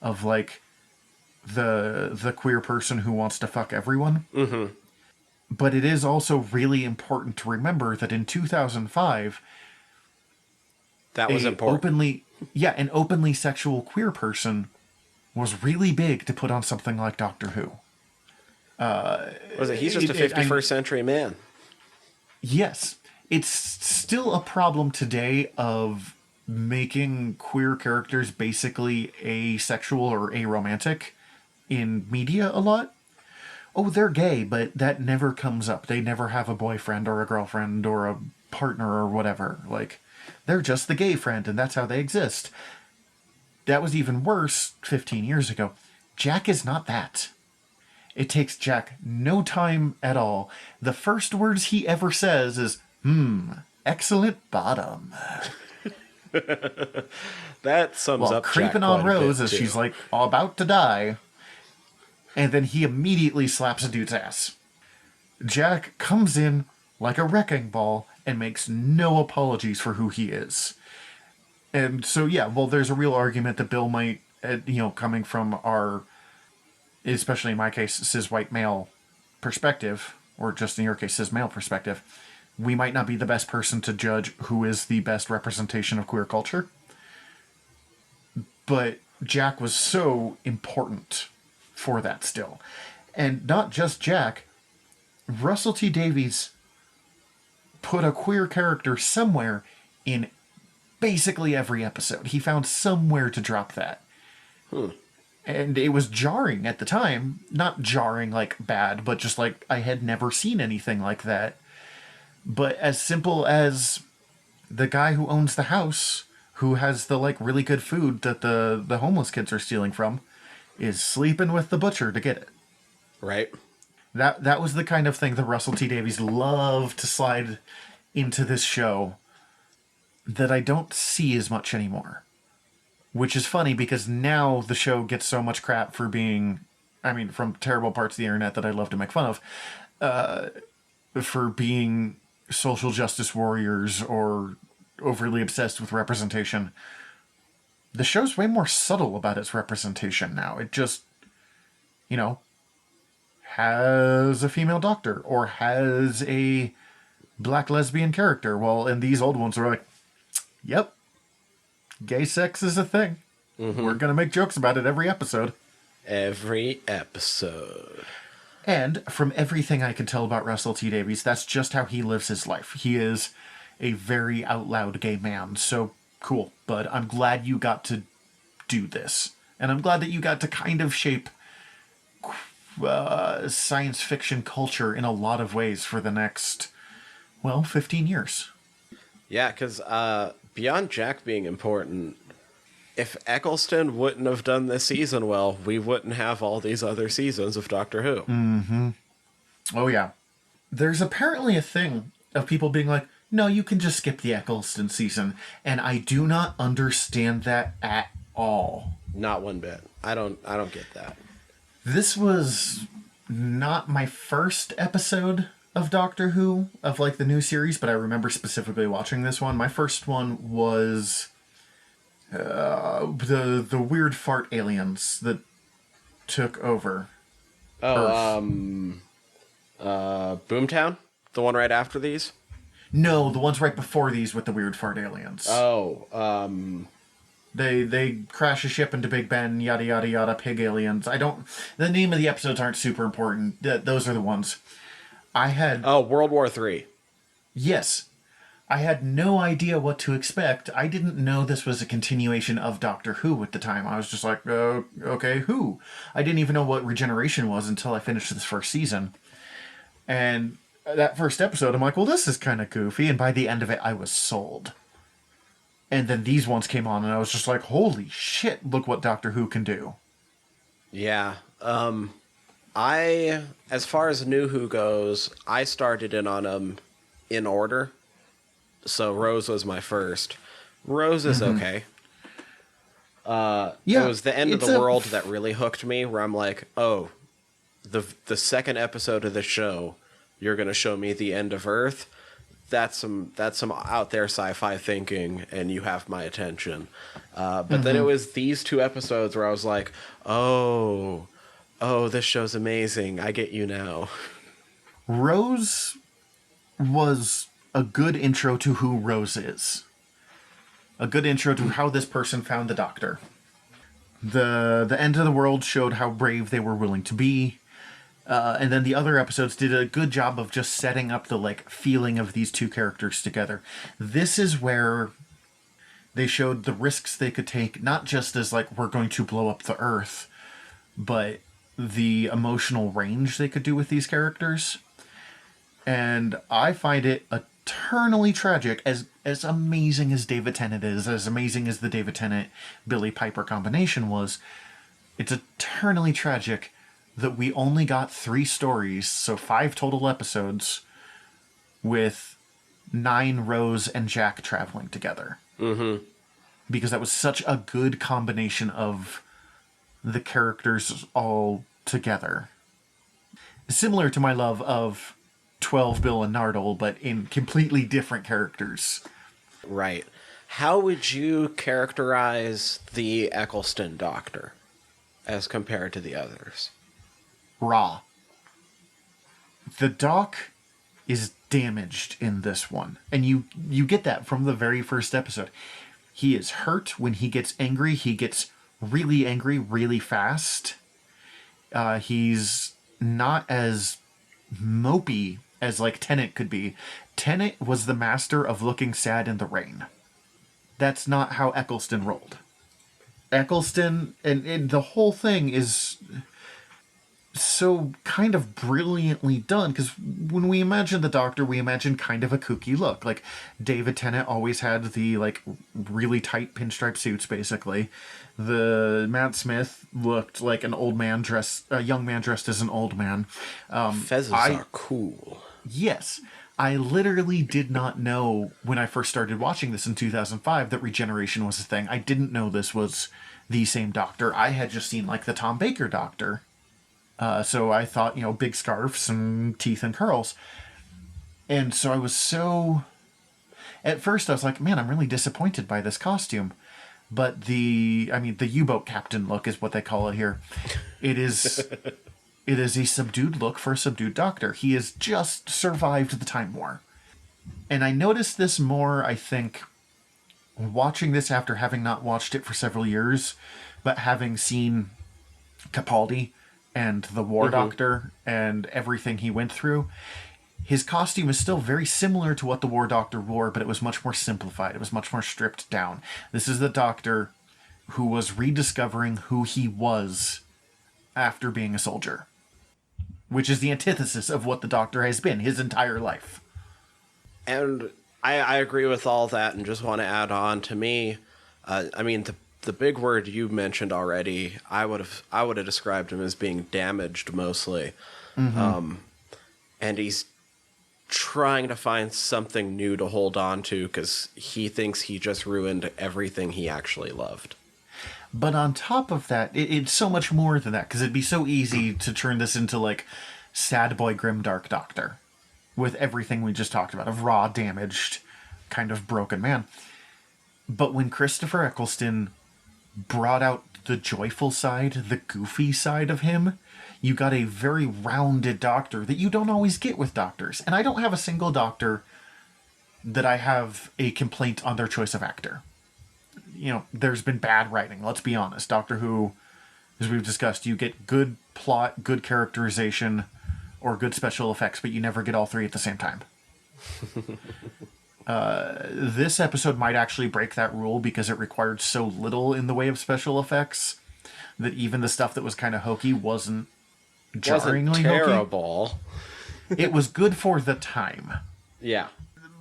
of like the queer person who wants to fuck everyone. Mm-hmm. But it is also really important to remember that in 2005, that was important. An openly sexual queer person was really big to put on something like Doctor Who. Was it? He's just a 51st century man. Yes. It's still a problem today of making queer characters basically asexual or aromantic in media a lot. Oh, they're gay, but that never comes up. They never have a boyfriend or a girlfriend or a partner or whatever. Like, they're just the gay friend, and that's how they exist. That was even worse 15 years ago. Jack is not that. It takes Jack no time at all. The first words he ever says is, excellent bottom. That sums up creeping Jack on quite a Rose bit, as too. she's like about to die. And then he immediately slaps a dude's ass. Jack comes in like a wrecking ball and makes no apologies for who he is. And so, yeah, well, there's a real argument that Bill might, coming from our, especially in my case, cis white male perspective, or just in your case, cis male perspective, we might not be the best person to judge who is the best representation of queer culture. But Jack was so important for that still. And not just Jack, Russell T Davies put a queer character somewhere in basically every episode. He found somewhere to drop that. And it was jarring at the time. Not jarring like bad, but just like I had never seen anything like that. But as simple as the guy who owns the house, who has the like really good food that the homeless kids are stealing from, is sleeping with the butcher to get it. Right. That was the kind of thing that Russell T Davies loved to slide into this show that I don't see as much anymore. Which is funny because now the show gets so much crap for being, from terrible parts of the internet that I love to make fun of, for being social justice warriors or overly obsessed with representation. The show's way more subtle about its representation now. It just, has a female doctor or has a black lesbian character. Well, and these old ones are like, yep, gay sex is a thing. Mm-hmm. We're going to make jokes about it every episode. Every episode. And from everything I can tell about Russell T Davies, that's just how he lives his life. He is a very out loud gay man. So cool. But I'm glad you got to do this. And I'm glad that you got to kind of shape science fiction culture in a lot of ways for the next, 15 years. Yeah, because beyond Jack being important, if Eccleston wouldn't have done this season well, we wouldn't have all these other seasons of Doctor Who. Mm-hmm. Oh, yeah. There's apparently a thing of people being like, no, you can just skip the Eccleston season. And I do not understand that at all. Not one bit. I don't get that. This was not my first episode of Doctor Who, of like the new series, but I remember specifically watching this one. My first one was the weird fart aliens that took over. Oh, Boomtown? The one right after these? No, the ones right before these with the weird fart aliens. Oh, They crash a ship into Big Ben, yada yada yada, pig aliens. The name of the episodes aren't super important. Those are the ones. World War III. Yes. I had no idea what to expect. I didn't know this was a continuation of Doctor Who at the time. I was just like, okay, who? I didn't even know what Regeneration was until I finished this first season. And that first episode, I'm like, well, this is kind of goofy. And by the end of it, I was sold. And then these ones came on, and I was just like, holy shit, look what Doctor Who can do. Yeah. As far as New Who goes, I started in on them in order. So Rose was my first. Rose is okay. It was the end of the world that really hooked me, where I'm like, oh, the second episode of the show, you're going to show me the end of Earth. That's some out there sci-fi thinking, and you have my attention. But then it was these two episodes where I was like, oh, this show's amazing. I get you now. Rose was a good intro to who Rose is. A good intro to how this person found the Doctor. The end of the world showed how brave they were willing to be. And then the other episodes did a good job of just setting up the feeling of these two characters together. This is where they showed the risks they could take, not just as we're going to blow up the Earth, but the emotional range they could do with these characters. And I find it eternally tragic, as amazing as David Tennant is, as amazing as the David Tennant-Billie Piper combination was, it's eternally tragic that we only got 3 stories, so 5 total episodes, with 9 Rose and Jack traveling together. Mm-hmm. Because that was such a good combination of the characters all together. Similar to my love of 12 Bill and Nardole, but in completely different characters. Right. How would you characterize the Eccleston Doctor as compared to the others? Raw. The Doc is damaged in this one. And you get that from the very first episode. He is hurt when he gets angry. He gets really angry really fast. He's not as mopey as Tennant could be. Tennant was the master of looking sad in the rain. That's not how Eccleston rolled. Eccleston, and the whole thing is so kind of brilliantly done, because when we imagine the Doctor, we imagine kind of a kooky look. David Tennant always had the really tight pinstripe suits, basically. The Matt Smith looked like a young man dressed as an old man. Fezzes are cool. Yes. I literally did not know when I first started watching this in 2005 that regeneration was a thing. I didn't know this was the same Doctor. I had just seen the Tom Baker Doctor. So I thought, big scarves and teeth and curls. And so I was so... At first I was like, man, I'm really disappointed by this costume. But the U-boat captain look is what they call it here. It is a subdued look for a subdued Doctor. He has just survived the Time War. And I noticed this more, I think, watching this after having not watched it for several years, but having seen Capaldi and the War Doctor and everything he went through. His costume is still very similar to what the War Doctor wore, but it was much more simplified. It was much more stripped down. This is the Doctor who was rediscovering who he was after being a soldier, which is the antithesis of what the Doctor has been his entire life. And I agree with all that, and just want to add on, to me, the big word you mentioned already, I would have described him as being damaged mostly. And he's trying to find something new to hold on to because he thinks he just ruined everything he actually loved. But on top of that, it's so much more than that, because it'd be so easy to turn this into, like, sad boy grimdark doctor, with everything we just talked about, of raw, damaged, kind of broken man. But when Christopher Eccleston brought out the joyful side, the goofy side of him, you got a very rounded doctor that you don't always get with doctors. And I don't have a single doctor that I have a complaint on their choice of actor. You know, there's been bad writing, let's be honest. Doctor Who, as we've discussed, you get good plot, good characterization, or good special effects, but you never get all three at the same time. This episode might actually break that rule because it required so little in the way of special effects that even the stuff that was kind of hokey wasn't jarringly terrible. Hokey. It was good for the time. Yeah.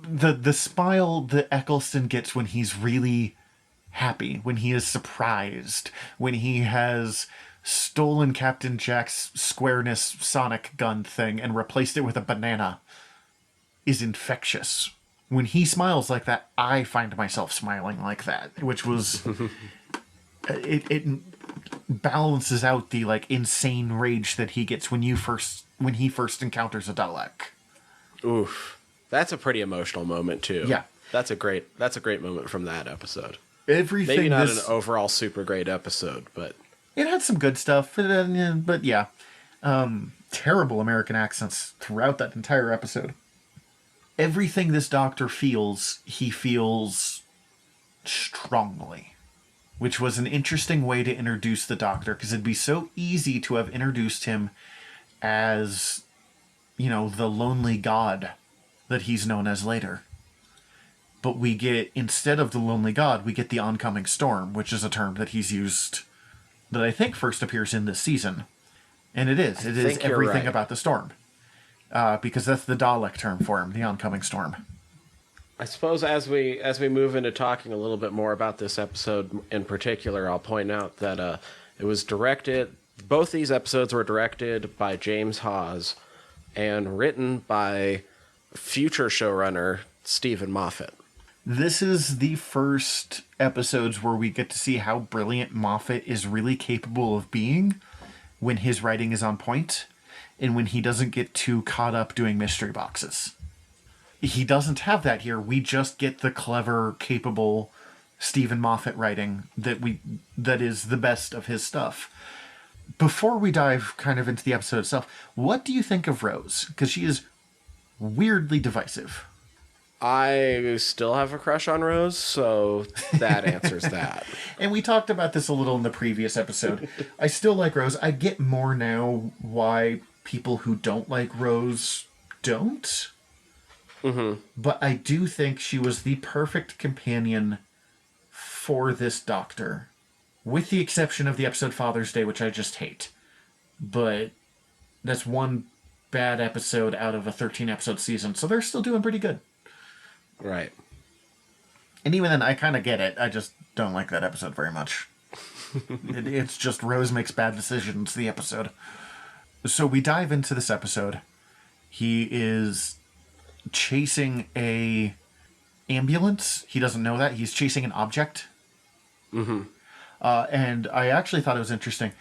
The smile that Eccleston gets when he's really happy, when he is surprised, when he has stolen Captain Jack's squareness sonic gun thing and replaced it with a banana, is infectious. When he smiles like that, I find myself smiling like that, which was... it balances out the, like, insane rage that he gets when he first encounters a Dalek. Oof. That's a pretty emotional moment, too. Yeah. That's a great moment from that episode. Everything Maybe not an overall super great episode, but... It had some good stuff, but yeah. Terrible American accents throughout that entire episode. Everything this doctor feels, he feels strongly. Which was an interesting way to introduce the doctor, because it'd be so easy to have introduced him as, you know, the lonely god that he's known as later. But we get, instead of the lonely god, we get the oncoming storm, which is a term that he's used, that I think first appears in this season. And it is everything about the storm. Because that's the Dalek term for him, the oncoming storm. I suppose as we move into talking a little bit more about this episode in particular, I'll point out that it was directed... Both these episodes were directed by James Hawes and written by future showrunner Stephen Moffat. This is the first episodes where we get to see how brilliant Moffat is really capable of being when his writing is on point and when he doesn't get too caught up doing mystery boxes. He doesn't have that here. We just get the clever, capable Stephen Moffat writing that is the best of his stuff. Before we dive kind of into the episode itself, what do you think of Rose? Because she is weirdly divisive. I still have a crush on Rose, so that answers that. And we talked about this a little in the previous episode. I still like Rose. I get more now why people who don't like Rose don't. Mm-hmm. But I do think she was the perfect companion for this doctor. With the exception of the episode Father's Day, which I just hate. But that's one bad episode out of a 13-episode season, so they're still doing pretty good. Right. And even then, I kind of get it. I just don't like that episode very much. It's just Rose makes bad decisions, the episode. So we dive into this episode. He is chasing a ambulance. He doesn't know that. He's chasing an object. Mm-hmm. And I actually thought it was interesting.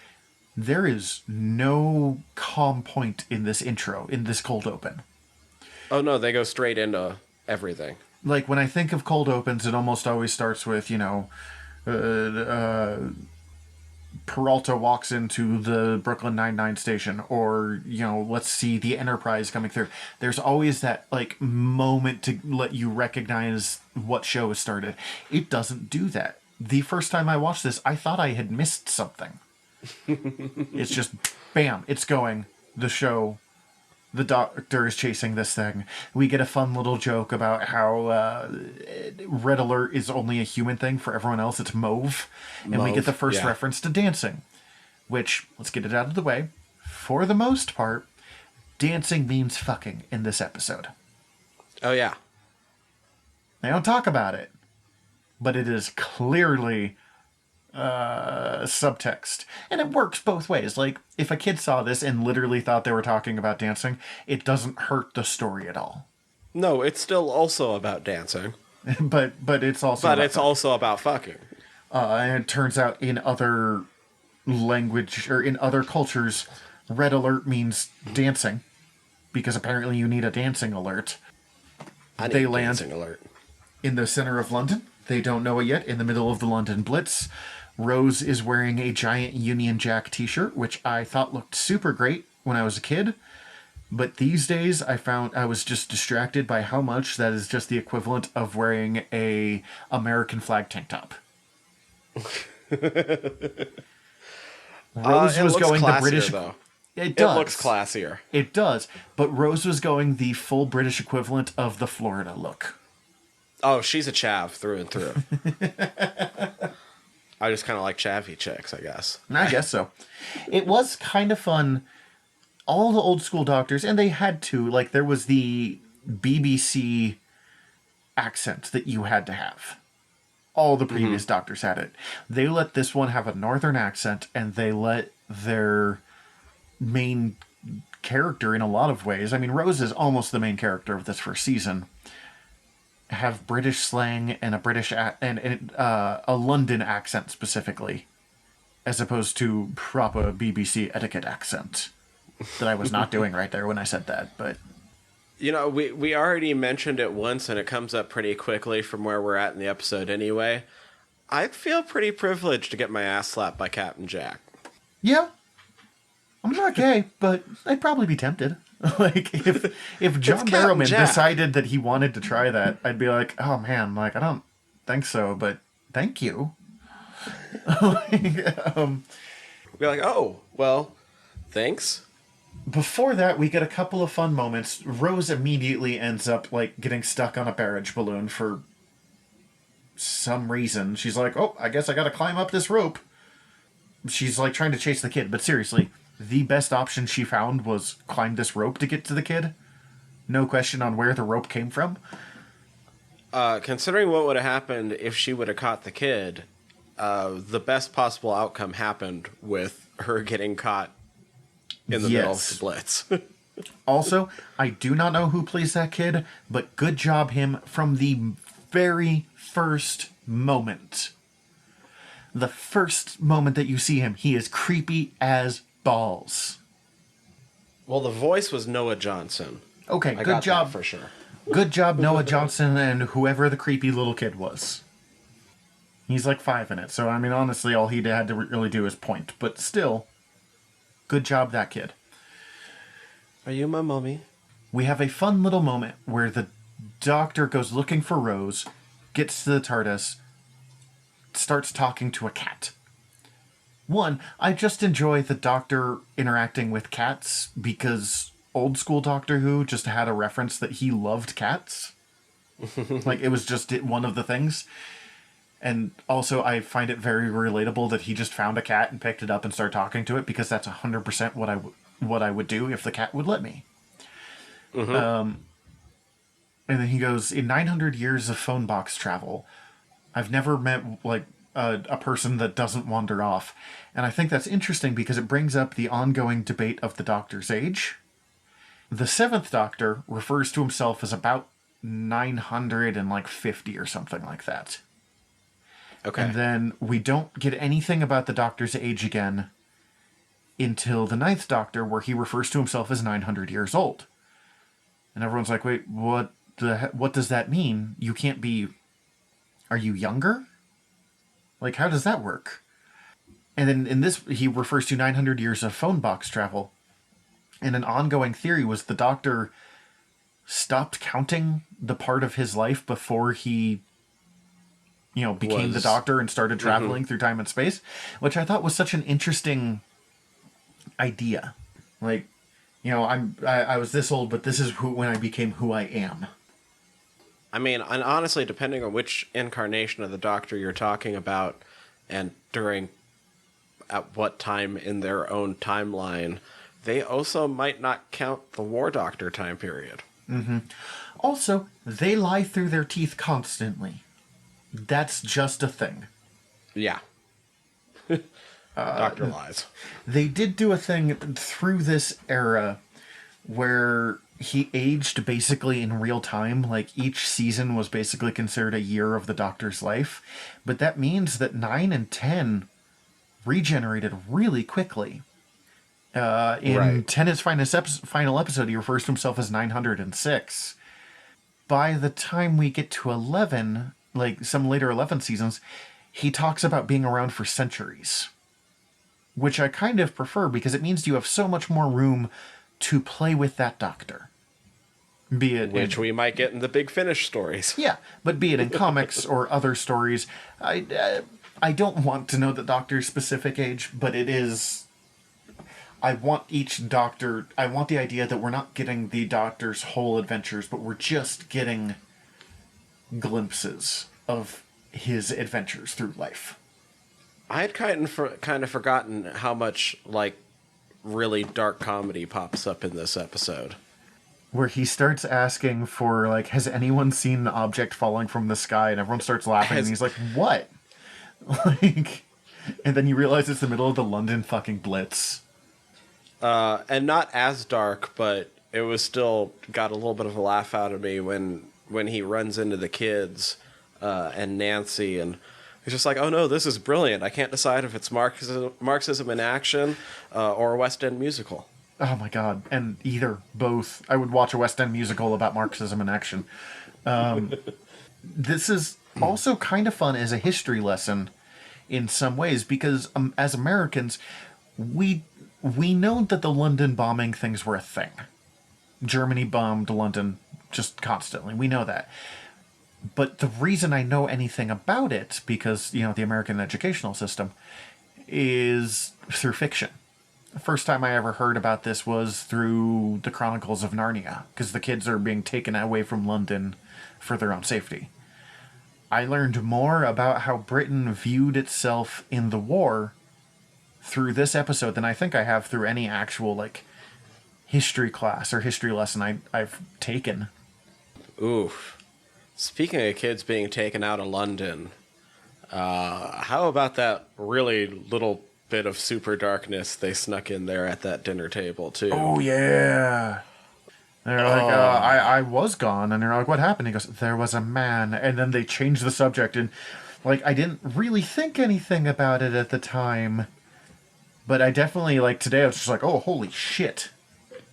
There is no calm point in this intro, in this cold open. Oh, no, they go straight into everything. Like, when I think of cold opens, it almost always starts with, you know, Peralta walks into the Brooklyn Nine-Nine station, or, you know, let's see the Enterprise coming through. There's always that, like, moment to let you recognize what show has started. It doesn't do that. The first time I watched this, I thought I had missed something. It's just, bam, it's going. The show, the doctor is chasing this thing. We get a fun little joke about how Red Alert is only a human thing. For everyone else, it's Mauve. And we get the first reference to dancing. Which, let's get it out of the way. For the most part, dancing means fucking in this episode. Oh, yeah. They don't talk about it. But it is clearly subtext. And it works both ways. Like, if a kid saw this and literally thought they were talking about dancing, it doesn't hurt the story at all. No, it's still also about dancing. but it's also But about it's also about fucking. and it turns out in other language or in other cultures, red alert means dancing, because apparently you need a dancing alert. I need They a land dancing alert. in the center of London. They don't know it yet. In the middle of the London Blitz, Rose is wearing a giant Union Jack t-shirt, which I thought looked super great when I was a kid. But these days, I found I was just distracted by how much that is just the equivalent of wearing a American flag tank top. Rose It was looks going classier, the British. though. It does. It looks classier. It does. But Rose was going the full British equivalent of the Florida look. Oh, she's a chav through and through. I just kind of like chavvy chicks, I guess. I guess so. It was kind of fun. All the old school doctors, and they had to, like, there was the BBC accent that you had to have. All the previous doctors had it. They let this one have a northern accent, and they let their main character, in a lot of ways, I mean, Rose is almost the main character of this first season, have British slang and a London accent specifically, as opposed to proper BBC etiquette accent that I was not doing right there when I said that. But You know, we already mentioned it once, and it comes up pretty quickly from where we're at in the episode anyway. I feel pretty privileged to get my ass slapped by Captain Jack. yeah, I'm not gay, but I'd probably be tempted. Like, if John Captain Barrowman Jack. decided that he wanted to try that, I'd be like, oh man, like, I don't think so, but thank you. We're like, oh, well, thanks. Before that, we get a couple of fun moments. Rose immediately ends up, like, getting stuck on a barrage balloon for some reason. She's like, oh, I guess I gotta climb up this rope. She's, like, trying to chase the kid, but seriously, the best option she found was climb this rope to get to the kid. No question on where the rope came from. Considering what would have happened if she would have caught the kid, the best possible outcome happened with her getting caught in the middle of the blitz. Also, I do not know who plays that kid, but good job him from the very first moment. The first moment that you see him, he is creepy as balls. Well, the voice was Noah Johnson. Okay, I good got job. that for sure. Good job, Noah Johnson, and whoever the creepy little kid was. He's like 5 in it, so I mean, honestly, all he had to really do is point. But still, good job, that kid. Are you my mommy? We have a fun little moment where the doctor goes looking for Rose, gets to the TARDIS, starts talking to a cat. One, I just enjoy the doctor interacting with cats because old school Doctor Who just had a reference that he loved cats. Like, it was just one of the things. And also, I find it very relatable that he just found a cat and picked it up and started talking to it, because that's 100% what I would do if the cat would let me. And then he goes, in 900 years of phone box travel, I've never met, like, a person that doesn't wander off. And I think that's interesting because it brings up the ongoing debate of the Doctor's age. The 7th Doctor refers to himself as about 950 or something like that. Okay. And then we don't get anything about the Doctor's age again until the 9th Doctor, where he refers to himself as 900 years old. And everyone's like, wait, what does that mean? You can't be... Are you younger? Like, how does that work? And then in this, he refers to 900 years of phone box travel. And an ongoing theory was the Doctor stopped counting the part of his life before he, became the Doctor and started traveling through time and space, which I thought was such an interesting idea. Like, I was this old, but this is when I became who I am. I mean, and honestly, depending on which incarnation of the Doctor you're talking about, and at what time in their own timeline, they also might not count the War Doctor time period. Also, they lie through their teeth constantly. That's just a thing. Yeah. Doctor lies. They did do a thing through this era where he aged basically in real time. Like, each season was basically considered a year of the Doctor's life. But that means that 9 and 10 regenerated really quickly. In Right. Tennant's final episode, he refers to himself as 906. By the time we get to 11, like some later 11 seasons, he talks about being around for centuries, which I kind of prefer because it means you have so much more room to play with that Doctor. Be it Which in, we might get in the Big Finish stories. yeah, but be it in comics or other stories, I don't want to know the Doctor's specific age, but it is. I want each Doctor. I want the idea that we're not getting the Doctor's whole adventures, but we're just getting glimpses of his adventures through life. I had kind of forgotten how much like really dark comedy pops up in this episode. Where he starts asking for, like, has anyone seen an object falling from the sky? And everyone starts laughing, and he's like, what? Like, and then you realize it's the middle of the London fucking Blitz. And not as dark, but it was still got a little bit of a laugh out of me when he runs into the kids and Nancy, and he's just like, oh no, this is brilliant. I can't decide if it's Marxism in action or a West End musical. Oh my god. And both. I would watch a West End musical about Marxism in action. This is also kind of fun as a history lesson in some ways, because as Americans, we know that the London bombing things were a thing. Germany bombed London just constantly. We know that. But the reason I know anything about it, because, the American educational system, is through fiction. The first time I ever heard about this was through the Chronicles of Narnia, because the kids are being taken away from London for their own safety. I learned more about how Britain viewed itself in the war through this episode than I think I have through any actual, like, history class or history lesson I've taken. Oof. Speaking of kids being taken out of London, how about that really little bit of super darkness they snuck in there at that dinner table, too? Oh, yeah. They're like, I was gone. And they're like, what happened? He goes, there was a man. And then they change the subject. And, like, I didn't really think anything about it at the time. But I definitely, like, today I was just like, oh, holy shit.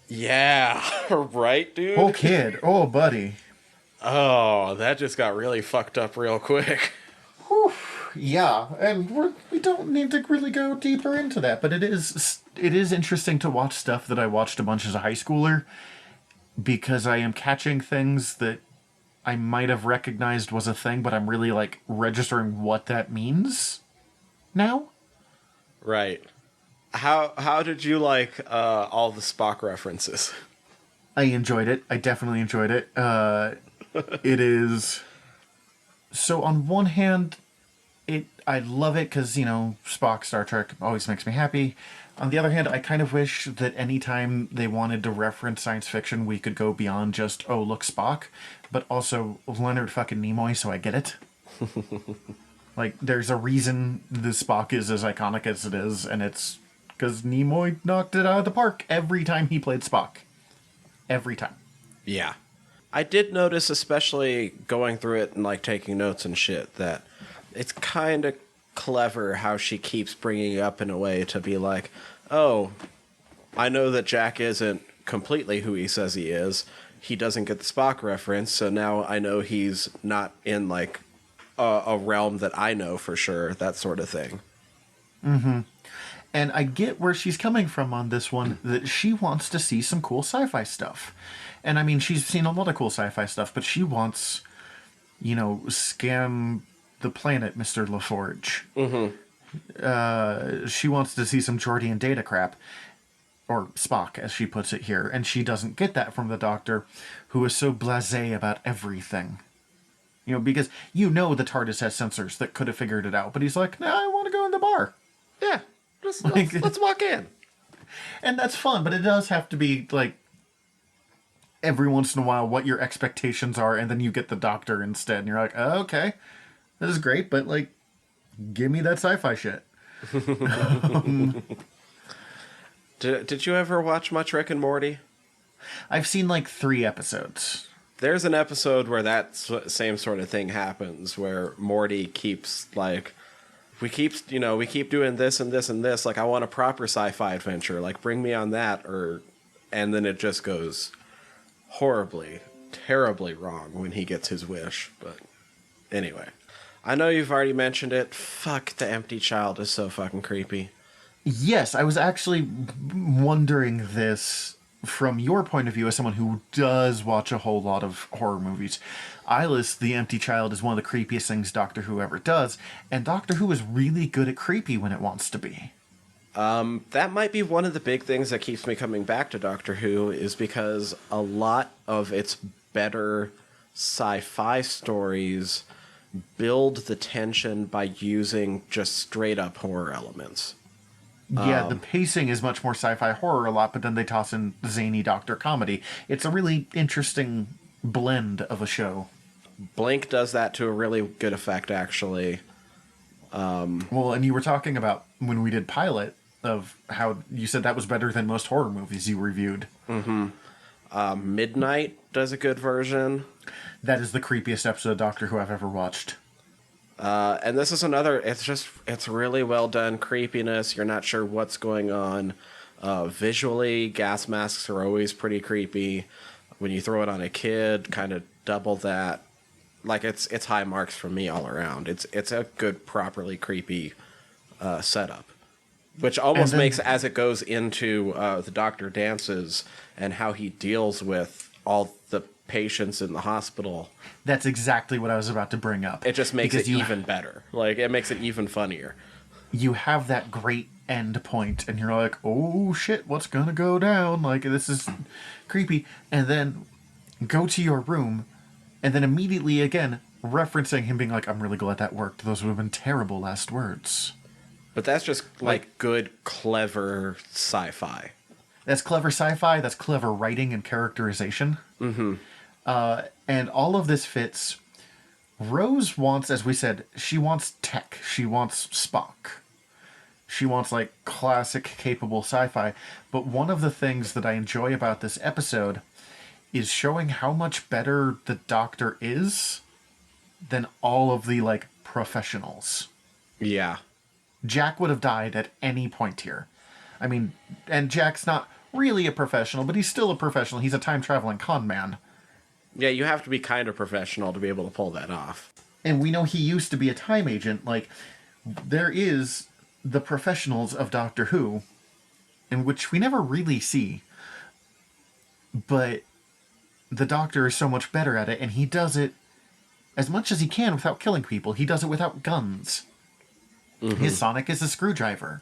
Yeah, right, dude? Oh, kid. Oh, buddy. Oh, that just got really fucked up real quick. Whew. Yeah, and we don't need to really go deeper into that, but it is interesting to watch stuff that I watched a bunch as a high schooler, because I am catching things that I might have recognized was a thing, but I'm really, like, registering what that means now. Right. How did you like all the Spock references? I enjoyed it. I definitely enjoyed it. It is... So on one hand, I love it because, Spock, Star Trek always makes me happy. On the other hand, I kind of wish that anytime they wanted to reference science fiction, we could go beyond just, oh, look, Spock, but also Leonard fucking Nimoy, so I get it. Like, there's a reason the Spock is as iconic as it is, and it's because Nimoy knocked it out of the park every time he played Spock. Every time. Yeah. I did notice, especially going through it and, like, taking notes and shit, that it's kind of clever how she keeps bringing it up in a way to be like, oh, I know that Jack isn't completely who he says he is. He doesn't get the Spock reference, so now I know he's not in, like, a realm that I know for sure, that sort of thing. Mm-hmm. And I get where she's coming from on this one, that she wants to see some cool sci-fi stuff. And I mean, she's seen a lot of cool sci-fi stuff, but she wants, Scam the Planet, Mr. LaForge. Mm-hmm. She wants to see some Geordi and Data crap. Or Spock, as she puts it here. And she doesn't get that from the Doctor, who is so blasé about everything. Because the TARDIS has sensors that could have figured it out. But he's like, I want to go in the bar. Yeah. Let's walk in. And that's fun, but it does have to be, like, every once in a while what your expectations are, and then you get the Doctor instead, and you're like, oh, okay, this is great, but, like, give me that sci-fi shit. Did you ever watch much Rick and Morty? I've seen like 3 episodes. There's an episode where that same sort of thing happens, where Morty keeps like, we keep doing this and this and this. Like, I want a proper sci-fi adventure. Like, bring me on that. And then it just goes horribly, terribly wrong when he gets his wish. But anyway, I know you've already mentioned it. Fuck, the empty child is so fucking creepy. Yes, I was actually wondering this from your point of view as someone who does watch a whole lot of horror movies. I list The Empty Child as one of the creepiest things Doctor Who ever does, and Doctor Who is really good at creepy when it wants to be. That might be one of the big things that keeps me coming back to Doctor Who, is because a lot of its better sci-fi stories build the tension by using just straight up horror elements. Yeah, the pacing is much more sci-fi horror a lot, but then they toss in zany doctor comedy. It's a really interesting blend of a show. Blink does that to a really good effect, actually. Well, and you were talking about when we did Pilot of how you said that was better than most horror movies you reviewed. Midnight does a good version. That is the creepiest episode of Doctor Who I've ever watched. And this is another, it's really well done creepiness. You're not sure what's going on. Visually, gas masks are always pretty creepy. When you throw it on a kid, kind of double that. Like, it's high marks for me all around. It's a good, properly creepy setup. Which almost makes, as it goes into the Doctor dances and how he deals with all the patients in the hospital. That's exactly what I was about to bring up. It just makes it even better. Like, it makes it even funnier. You have that great end point, and you're like, oh shit, what's gonna go down? Like, this is creepy. And then go to your room, and then immediately again, referencing him being like, I'm really glad that worked. Those would have been terrible last words. But that's just, like good, clever sci-fi. That's clever sci-fi, that's clever writing and characterization. Mm-hmm. And all of this fits. Rose wants, as we said, she wants tech. She wants Spock. She wants, like, classic, capable sci-fi. But one of the things that I enjoy about this episode is showing how much better the Doctor is than all of the, like, professionals. Yeah. Jack would have died at any point here. I mean, and Jack's not really a professional, but he's still a professional. He's a time-traveling con man. Yeah, you have to be kind of professional to be able to pull that off. And we know he used to be a time agent. Like, there is the professionals of Doctor Who, in which we never really see. But the Doctor is so much better at it, and he does it as much as he can without killing people. He does it without guns. Mm-hmm. His sonic is a screwdriver.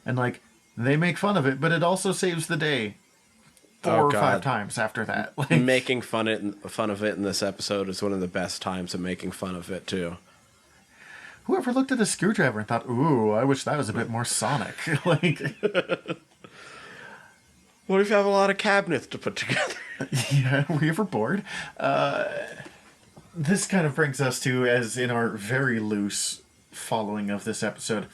And, like, they make fun of it, but it also saves the day 4 or 5 times after that. Like, making fun of it in this episode is one of the best times of making fun of it, too. Whoever looked at a screwdriver and thought, ooh, I wish that was a bit more sonic. Like, what if you have a lot of cabinets to put together? Yeah, were you ever bored? This kind of brings us to, as in our very loose following of this episode,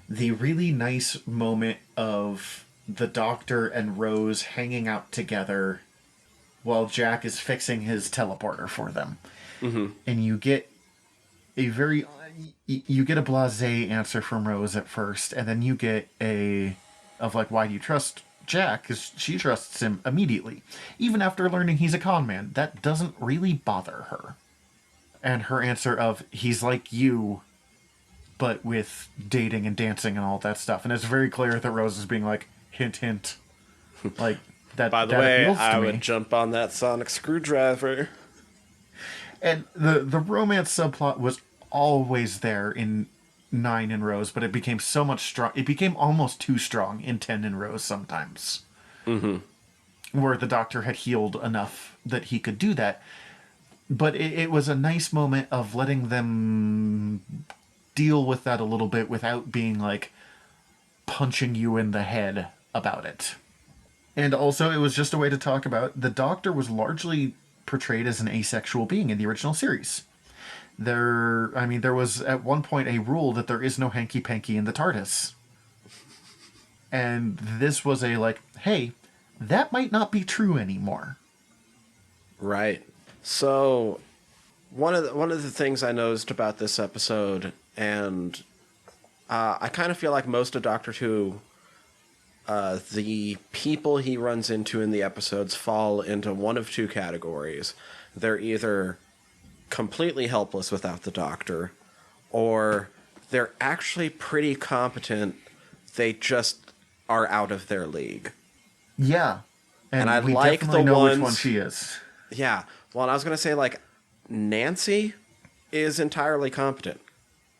the really nice moment of the Doctor and Rose hanging out together while Jack is fixing his teleporter for them. Mm-hmm. And you get a blasé answer from Rose at first, and then you get why do you trust Jack? Because she trusts him immediately. Even after learning he's a con man, that doesn't really bother her. And her answer of, he's like you, but with dating and dancing and all that stuff. And it's very clear that Rose is being like, hint, hint. Like, that. By the way, I would jump on that sonic screwdriver. And the romance subplot was always there in 9 and Rose, but it became so much strong. It became almost too strong in 10 and Rose sometimes. Mm-hmm. Where the Doctor had healed enough that he could do that. But it was a nice moment of letting them deal with that a little bit without being, like, punching you in the head about it. And also, it was just a way to talk about the Doctor was largely portrayed as an asexual being in the original series. There was at one point a rule that there is no hanky-panky in the TARDIS. And this was a, like, hey, that might not be true anymore. Right. So one of the things I noticed about this episode, and I kind of feel like most of Doctor Who, the people he runs into in the episodes fall into one of two categories. They're either completely helpless without the Doctor, or they're actually pretty competent. They just are out of their league. Yeah. And I we like definitely the know ones... which one she is. Yeah. Well, and I was going to say, like, Nancy is entirely competent.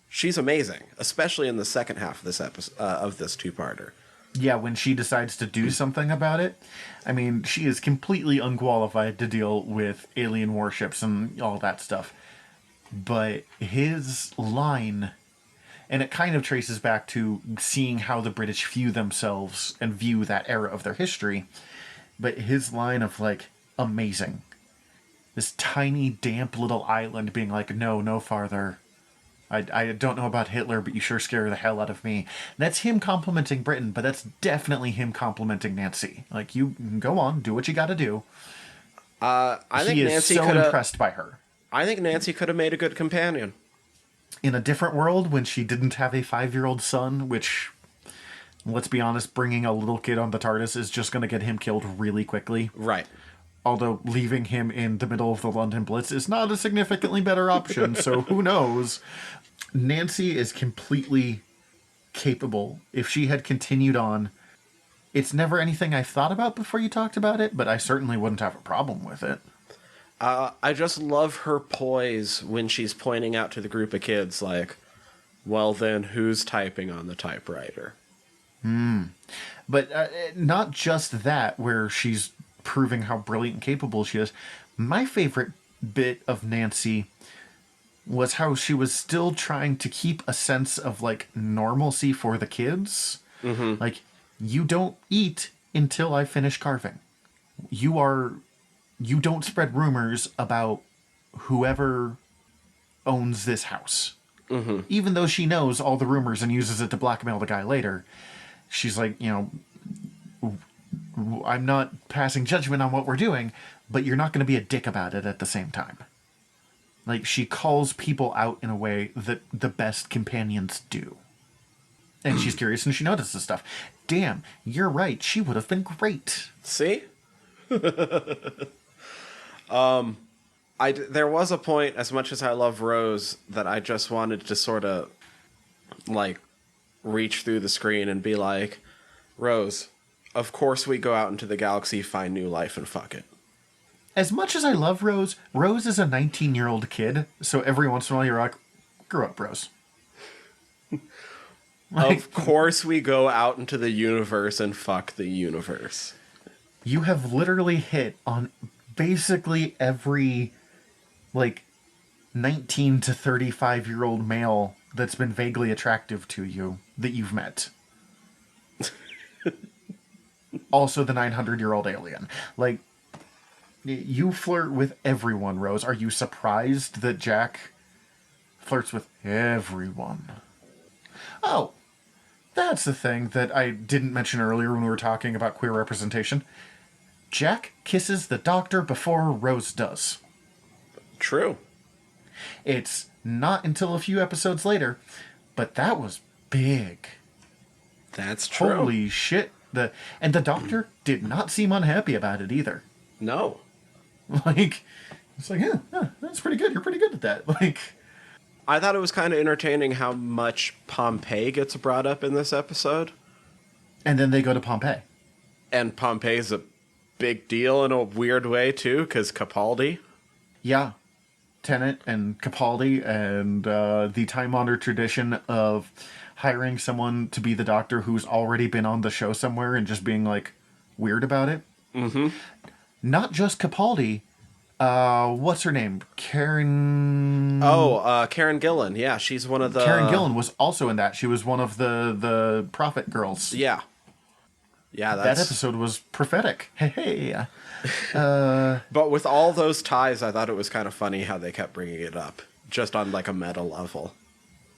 She's amazing, especially in the second half of this episode, of this two-parter. Yeah, when she decides to do something about it. I mean, she is completely unqualified to deal with alien warships and all that stuff. But his line, and it kind of traces back to seeing how the British view themselves and view that era of their history. But his line of, like, amazing. This tiny, damp little island being like, no, no farther. I don't know about Hitler, but you sure scare the hell out of me. That's him complimenting Britain, but that's definitely him complimenting Nancy. Like, you go on, do what you gotta do. I think he is Nancy so could have... impressed by her. I think Nancy could have made a good companion. In a different world, when she didn't have a 5-year-old son, which, let's be honest, bringing a little kid on the TARDIS is just going to get him killed really quickly. Right. Although leaving him in the middle of the London Blitz is not a significantly better option, so who knows? Nancy is completely capable. If she had continued on, it's never anything I've thought about before you talked about it, but I certainly wouldn't have a problem with it. I just love her poise when she's pointing out to the group of kids, like, well, then who's typing on the typewriter? But not just that, where she's proving how brilliant and capable she is. My favorite bit of Nancy was how she was still trying to keep a sense of, like, normalcy for the kids. Mm-hmm. Like, you don't eat until I finish carving. You don't spread rumors about whoever owns this house. Mm-hmm. Even though she knows all the rumors and uses it to blackmail the guy later, she's like, I'm not passing judgment on what we're doing, but you're not going to be a dick about it at the same time. Like, she calls people out in a way that the best companions do. And she's curious and she notices stuff. Damn, you're right. She would have been great. See? There was a point, as much as I love Rose, that I just wanted to sort of, like, reach through the screen and be like, Rose, of course we go out into the galaxy, find new life, and fuck it. As much as I love Rose, Rose is a 19-year-old kid, so every once in a while you're like, grow up, Rose. Like, of course we go out into the universe and fuck the universe. You have literally hit on basically every, like, 19 to 35-year-old male that's been vaguely attractive to you that you've met. Also the 900-year-old alien. Like, you flirt with everyone, Rose. Are you surprised that Jack flirts with everyone? Oh, that's the thing that I didn't mention earlier when we were talking about queer representation. Jack kisses the Doctor before Rose does. True. It's not until a few episodes later, but that was big. That's true. Holy shit. And the Doctor did not seem unhappy about it either. No. Like, it's like, yeah, that's pretty good. You're pretty good at that. Like, I thought it was kind of entertaining how much Pompeii gets brought up in this episode. And then they go to Pompeii. And Pompeii's a big deal in a weird way, too, because Capaldi. Yeah. Tennant and Capaldi and the time-honored tradition of hiring someone to be the Doctor who's already been on the show somewhere and just being, like, weird about it. Mm-hmm. Not just Capaldi. What's her name? Karen... Karen Gillan. Yeah, she's one of the... Karen Gillan was also in that. She was one of the Prophet girls. Yeah. Yeah, that episode was prophetic. Hey. But with all those ties, I thought it was kind of funny how they kept bringing it up, just on, like, a meta level.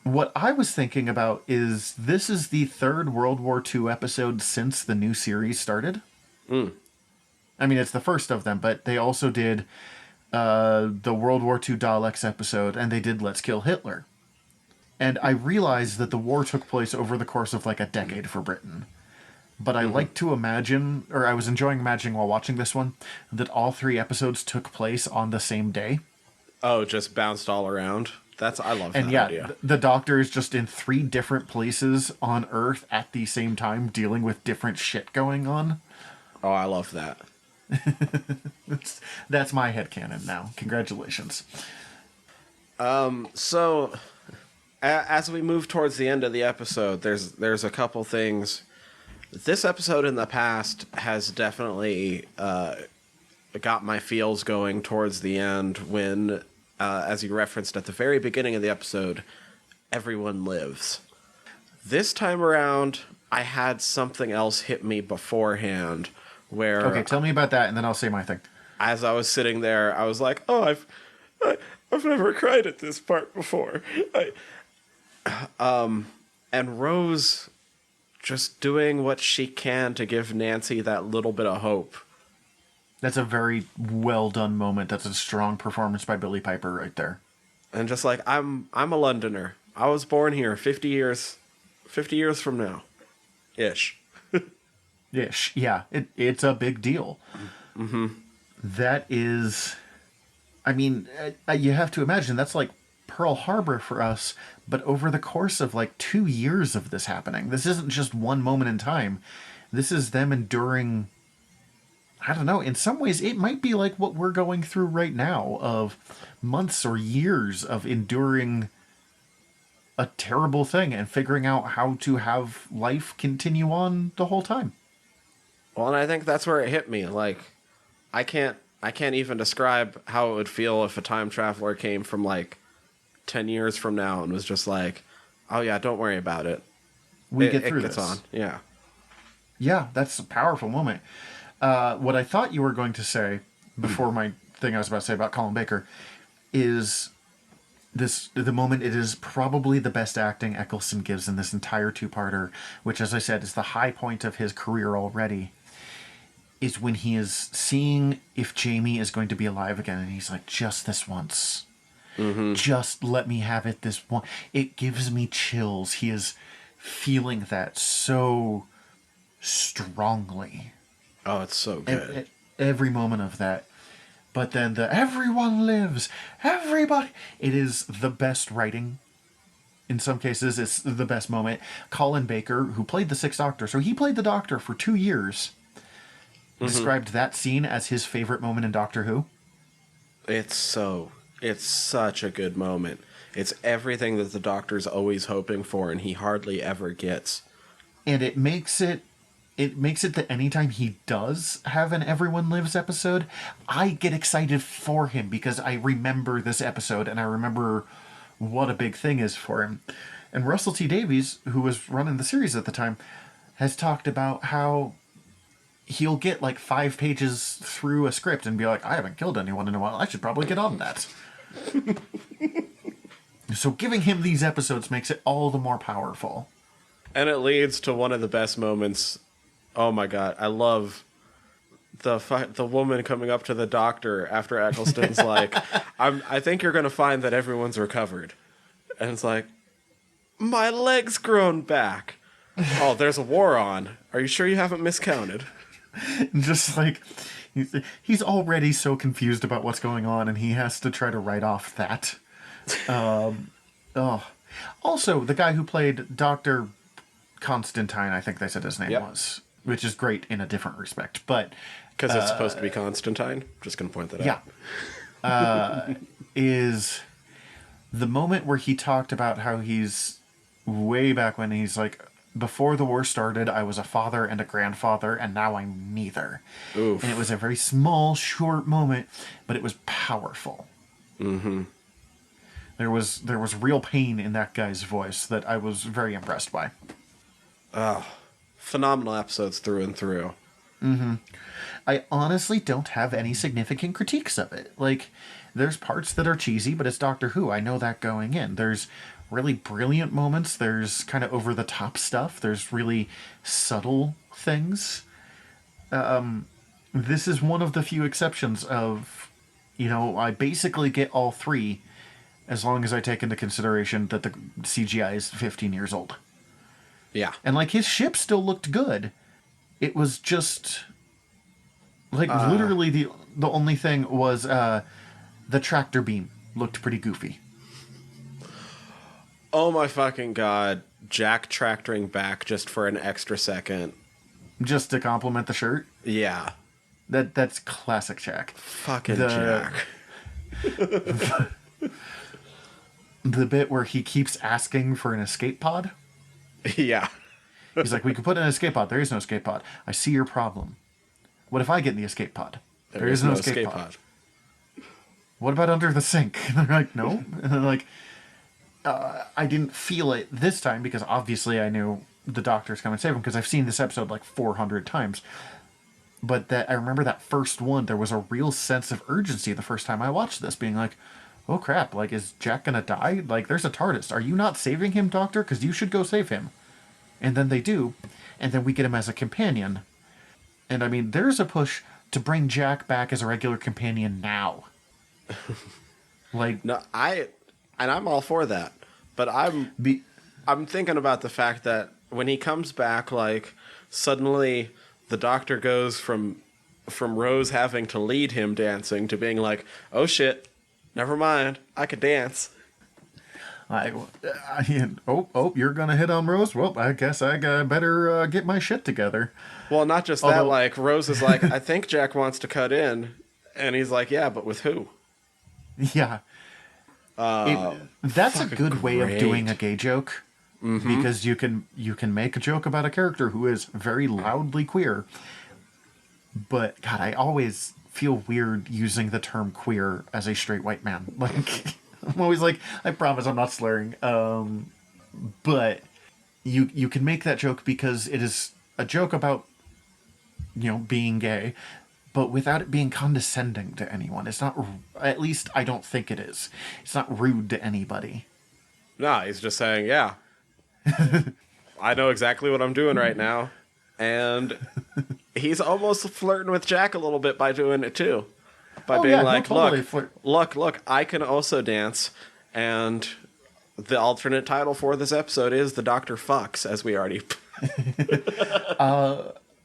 What I was thinking about is this is the third World War II episode since the new series started. I mean, it's the first of them, but they also did the World War II Daleks episode, and they did Let's Kill Hitler. And I realized that the war took place over the course of like a decade for Britain. But I like to imagine, or I was enjoying imagining while watching this one, that all 3 episodes took place on the same day. Oh, just bounced all around. I love that And yeah, idea. the Doctor is just in 3 different places on Earth at the same time, dealing with different shit going on. Oh, I love that. That's my headcanon now. Congratulations. So, as we move towards the end of the episode, there's a couple things. This episode in the past has definitely got my feels going towards the end when, as you referenced at the very beginning of the episode, everyone lives. This time around, I had something else hit me beforehand where... Okay, tell me about that, and then I'll say my thing. As I was sitting there, I was like, oh, I've never cried at this part before. And Rose just doing what she can to give Nancy that little bit of hope. That's a very well done moment. That's a strong performance by Billie Piper right there. And just like, I'm a Londoner. I was born here 50 years from now. Ish. Ish. Yeah, it's a big deal. Mm-hmm. That is... I mean, you have to imagine, that's like Pearl Harbor for us, but over the course of like 2 years of this happening. This isn't just one moment in time. This is them enduring... I don't know, in some ways it might be like what we're going through right now, of months or years of enduring a terrible thing and figuring out how to have life continue on the whole time. Well, and I think that's where it hit me. Like, I can't even describe how it would feel if a time traveler came from like 10 years from now and was just like, oh yeah, don't worry about it. We get through it gets this. on. Yeah. Yeah, that's a powerful moment. What I thought you were going to say before my thing I was about to say about Colin Baker is the moment it is probably the best acting Eccleston gives in this entire 2-parter, which, as I said, is the high point of his career already, is when he is seeing if Jamie is going to be alive again, and he's like, just this once. Mm-hmm. Just let me have it this one. It gives me chills. He is feeling that so strongly. Oh, it's so good. Every moment of that. But then the everyone lives, everybody. It is the best writing. In some cases, it's the best moment. Colin Baker, who played the 6th Doctor, so he played the Doctor for 2 years, described that scene as his favorite moment in Doctor Who. It's such a good moment. It's everything that the Doctor's always hoping for, and he hardly ever gets. And it makes it that anytime he does have an Everyone Lives episode, I get excited for him because I remember this episode and I remember what a big thing is for him. And Russell T Davies, who was running the series at the time, has talked about how he'll get like 5 pages through a script and be like, I haven't killed anyone in a while. I should probably get on that. So giving him these episodes makes it all the more powerful. And it leads to one of the best moments. Oh my god, I love the woman coming up to the Doctor after Eccleston's like, I think you're going to find that everyone's recovered. And it's like, my leg's grown back. Oh, there's a war on. Are you sure you haven't miscounted? Just like, he's already so confused about what's going on, and he has to try to write off that. Also, the guy who played Dr. Constantine, I think they said his name was, which is great in a different respect, but... Because it's supposed to be Constantine. Just going to point that out. Yeah. Is the moment where he talked about how he's way back when he's like, before the war started, I was a father and a grandfather, and now I'm neither. Oof. And it was a very small, short moment, but it was powerful. Mm-hmm. There was real pain in that guy's voice that I was very impressed by. Oh, phenomenal episodes through and through. Mm-hmm. I honestly don't have any significant critiques of it. Like, there's parts that are cheesy, but it's Doctor Who. I know that going in. There's really brilliant moments. There's kind of over-the-top stuff. There's really subtle things. this is one of the few exceptions of, I basically get all three as long as I take into consideration that the CGI is 15 years old. Yeah. And, like, his ship still looked good. It was just, like, literally the only thing was the tractor beam looked pretty goofy. Oh my fucking god. Jack tractoring back just for an extra second. Just to compliment the shirt. Yeah. That's classic Jack. Fucking Jack. The bit where he keeps asking for an escape pod. Yeah. He's like, we could put an escape pod. There is no escape pod. I see your problem. What if I get in the escape pod? There is no escape pod. What about under the sink? And they're like, no. And they're like, I didn't feel it this time because obviously I knew the doctor's coming to save him because I've seen this episode like 400 times. But that I remember that first one, there was a real sense of urgency the first time I watched this, being like, oh crap, like, is Jack gonna die? Like, there's a TARDIS. Are you not saving him, Doctor? Because you should go save him. And then they do, and then we get him as a companion. And I mean, there's a push to bring Jack back as a regular companion now. Like, No, I'm all for that. But I'm thinking about the fact that when he comes back, like, suddenly the Doctor goes from Rose having to lead him dancing to being like, oh shit, never mind, I could dance. You're gonna hit on Rose? Well, I guess I better get my shit together. Well, not just that, like, Rose is like, I think Jack wants to cut in. And he's like, yeah, but with who? Yeah. That's a good way of doing a gay joke. Mm-hmm. Because you can make a joke about a character who is very loudly queer. But, God, I always feel weird using the term queer as a straight white man. Like, I'm always like, I promise I'm not slurring. But you can make that joke because it is a joke about, being gay, but without it being condescending to anyone. It's not, at least I don't think it is. It's not rude to anybody. No, he's just saying, yeah. I know exactly what I'm doing right now. And he's almost flirting with Jack a little bit by doing it too. By being like, totally look, I can also dance. And the alternate title for this episode is The Doctor Fucks, as we already...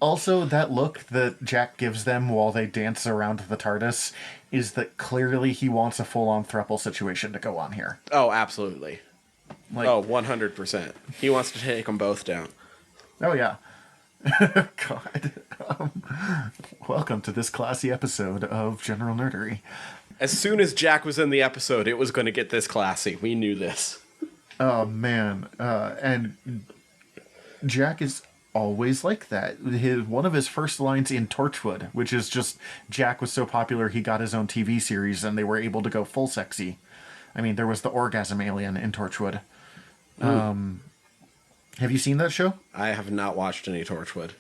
Also, that look that Jack gives them while they dance around the TARDIS is that clearly he wants a full-on throuple situation to go on here. Oh, absolutely. Like, 100%. He wants to take them both down. Oh, yeah. God. Welcome to this classy episode of General Nerdery. As soon as Jack was in the episode, it was going to get this classy. We knew this. Oh, man. And Jack is always like that. One of his first lines in Torchwood, which is just, Jack was so popular he got his own TV series and they were able to go full sexy. I mean, there was the orgasm alien in Torchwood. Have you seen that show? I have not watched any Torchwood.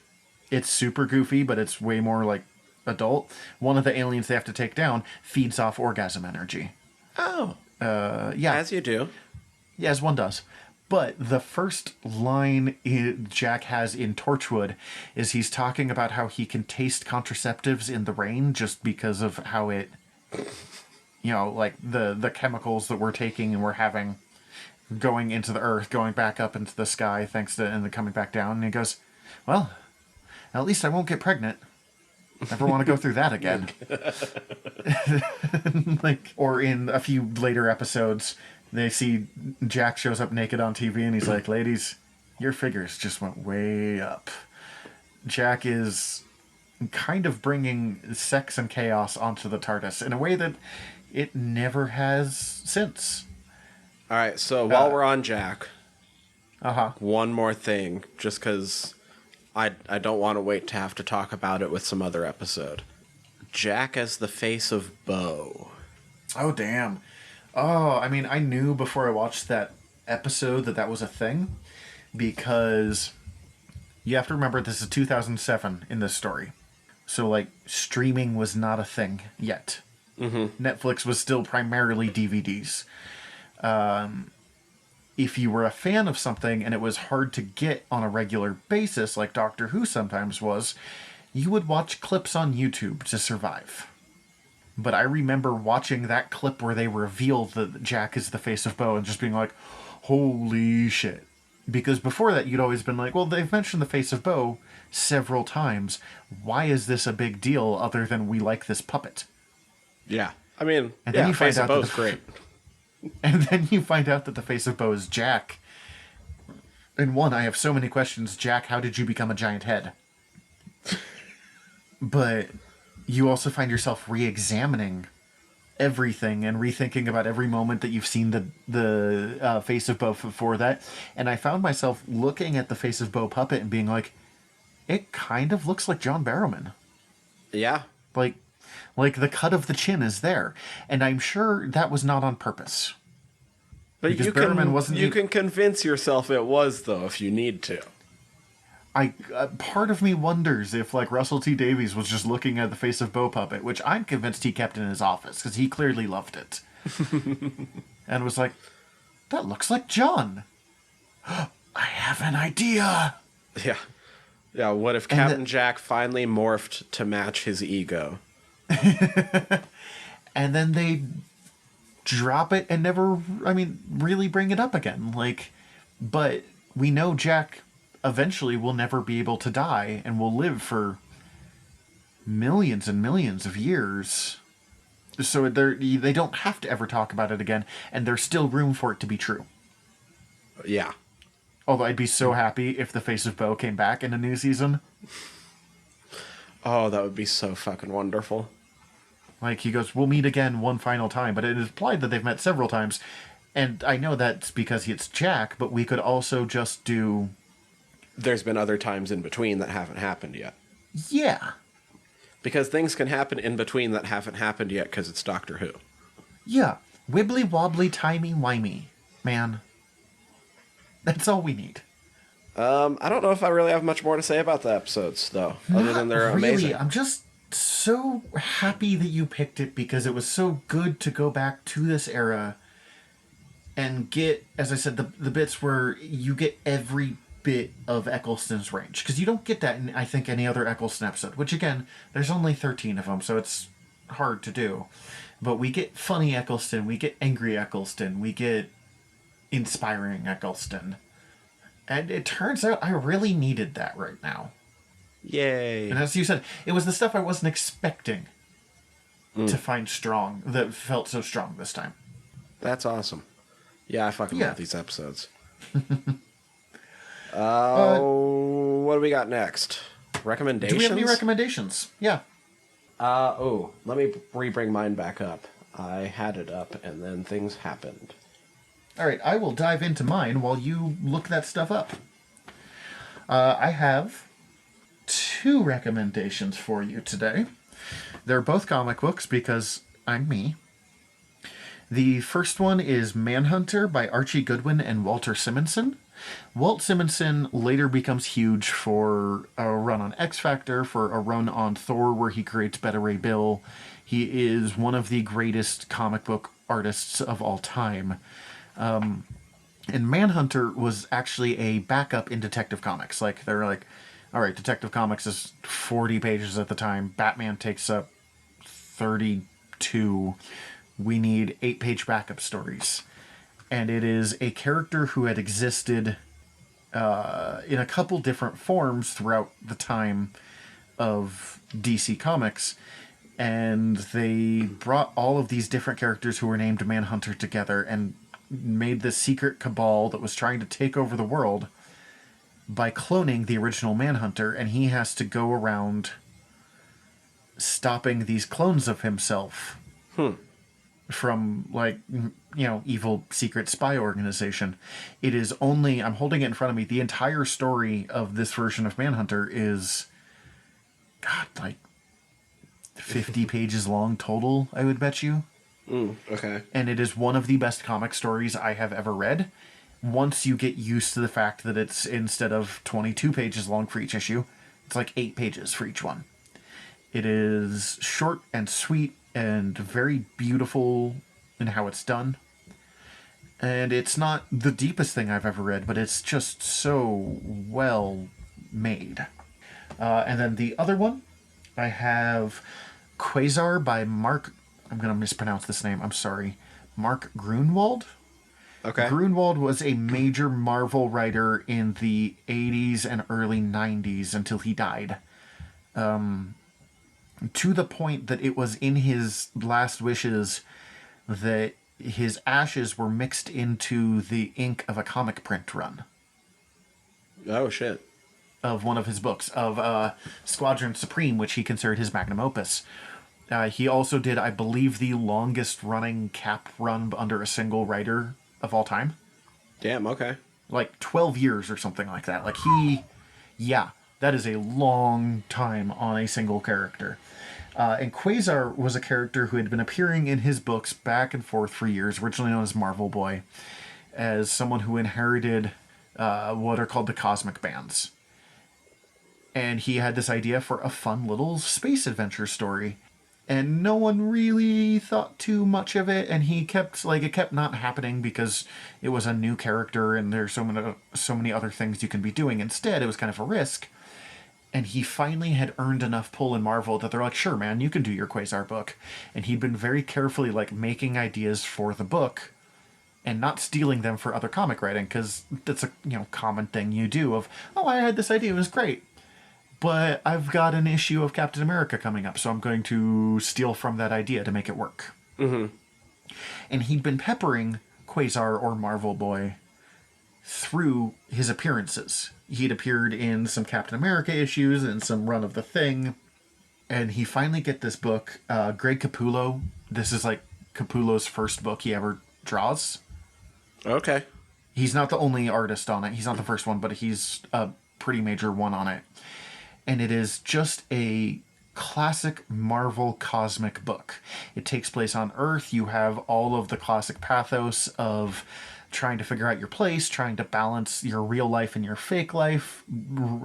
It's super goofy, but it's way more like adult. One of the aliens they have to take down feeds off orgasm energy. Oh. Yeah. As you do. Yeah, as one does. But the first line Jack has in Torchwood is he's talking about how he can taste contraceptives in the rain just because of how it, like the chemicals that we're taking and we're having going into the earth, going back up into the sky, and then coming back down. And he goes, well, at least I won't get pregnant. Never want to go through that again. Or in a few later episodes, they see Jack shows up naked on TV and he's like, ladies, your figures just went way up. Jack is kind of bringing sex and chaos onto the TARDIS in a way that it never has since. All right, so while we're on Jack, Uh-huh. One more thing, just because I don't want to wait to have to talk about it with some other episode. Jack as the face of Bo. Oh, damn. Oh, I mean, I knew before I watched that episode that was a thing, because you have to remember this is 2007 in this story. So, like, streaming was not a thing yet. Mm-hmm. Netflix was still primarily DVDs. If you were a fan of something and it was hard to get on a regular basis, like Doctor Who sometimes was, you would watch clips on YouTube to survive. But I remember watching that clip where they reveal that Jack is the face of Bo and just being like, holy shit. Because before that, you'd always been like, well, they've mentioned the face of Bo several times. Why is this a big deal other than we like this puppet? Yeah. I mean, And then yeah, you find face of out Bo's that great. And then you find out that the face of Bo is Jack. And one, I have so many questions. Jack, how did you become a giant head? But you also find yourself re-examining everything and rethinking about every moment that you've seen the face of Bo before that. And I found myself looking at the face of Bo puppet and being like, it kind of looks like John Barrowman. Yeah. Like the cut of the chin is there. And I'm sure that was not on purpose. But Because you Barrowman can wasn't you e- can convince yourself it was, though, if you need to. Part of me wonders if like Russell T Davies was just looking at the face of Bo puppet, which I'm convinced he kept in his office because he clearly loved it, and was like, "That looks like John. I have an idea." Yeah. Yeah, what if Captain Jack finally morphed to match his ego? And then they drop it and never, really bring it up again. But we know Jack eventually will never be able to die and will live for millions and millions of years. So they don't have to ever talk about it again, and there's still room for it to be true. Yeah. Although I'd be so happy if the face of Bo came back in a new season. Oh, that would be so fucking wonderful. Like, he goes, we'll meet again one final time, but it is implied that they've met several times. And I know that's because it's Jack, but we could also just do... There's been other times in between that haven't happened yet. Yeah. Because things can happen in between that haven't happened yet because it's Doctor Who. Yeah. Wibbly wobbly timey wimey, man. That's all we need. I don't know if I really have much more to say about the episodes, though, other than they're amazing. I'm just so happy that you picked it because it was so good to go back to this era and get, as I said, the bits where you get every bit of Eccleston's range. Because you don't get that in, I think, any other Eccleston episode. Which, again, there's only 13 of them, so it's hard to do. But we get funny Eccleston, we get angry Eccleston, we get inspiring Eccleston. And it turns out I really needed that right now. Yay. And as you said, it was the stuff I wasn't expecting to find strong, that felt so strong this time. That's awesome. Yeah, I fucking love these episodes. What do we got next? Recommendations? Do we have any recommendations? Yeah. Let me re-bring mine back up. I had it up, and then things happened. All right, I will dive into mine while you look that stuff up. I have 2 recommendations for you today. They're both comic books because I'm me. The first one is Manhunter by Archie Goodwin and Walter Simonson. Walt Simonson later becomes huge for a run on X Factor, for a run on Thor where he creates Beta Ray Bill. He is one of the greatest comic book artists of all time. And Manhunter was actually a backup in Detective Comics. Like, they're like, all right, Detective Comics is 40 pages at the time. Batman takes up 32. We need 8-page backup stories. And it is a character who had existed in a couple different forms throughout the time of DC Comics. And they brought all of these different characters who were named Manhunter together and made this secret cabal that was trying to take over the world by cloning the original Manhunter, and he has to go around stopping these clones of himself from, evil secret spy organization. It is only, I'm holding it in front of me, the entire story of this version of Manhunter is, 50 pages long total, I would bet you. Okay. And it is one of the best comic stories I have ever read. Once you get used to the fact that it's, instead of 22 pages long for each issue, it's like 8 pages for each one. It is short and sweet and very beautiful in how it's done. And it's not the deepest thing I've ever read, but it's just so well made. And then the other one, I have Quasar by Mark. I'm going to mispronounce this name. I'm sorry. Mark Grunwald. Okay. Grunwald was a major Marvel writer in the 80s and early 90s until he died. To the point that it was in his last wishes that his ashes were mixed into the ink of a comic print run Oh, shit. of one of his books, of Squadron Supreme, which he considered his magnum opus. He also did, I believe, the longest running Cap run under a single writer of all time. Damn, okay. Like 12 years or something like that. Yeah, that is a long time on a single character. And Quasar was a character who had been appearing in his books back and forth for years, originally known as Marvel Boy, as someone who inherited what are called the Cosmic Bands. And he had this idea for a fun little space adventure story. And no one really thought too much of it, and it kept not happening because it was a new character and there's so many other things you can be doing. Instead, it was kind of a risk. And he finally had earned enough pull in Marvel that they're like, sure, man, you can do your Quasar book. And he'd been very carefully making ideas for the book and not stealing them for other comic writing, because that's a common thing you do of, oh, I had this idea, it was great. But I've got an issue of Captain America coming up, so I'm going to steal from that idea to make it work. Mm-hmm. And he'd been peppering Quasar or Marvel Boy through his appearances. He'd appeared in some Captain America issues and some run of The Thing. And he finally get this book, Greg Capullo. This is Capullo's first book he ever draws. Okay. He's not the only artist on it. He's not the first one, but he's a pretty major one on it. And it is just a classic Marvel cosmic book. It takes place on Earth. You have all of the classic pathos of trying to figure out your place, trying to balance your real life and your fake life.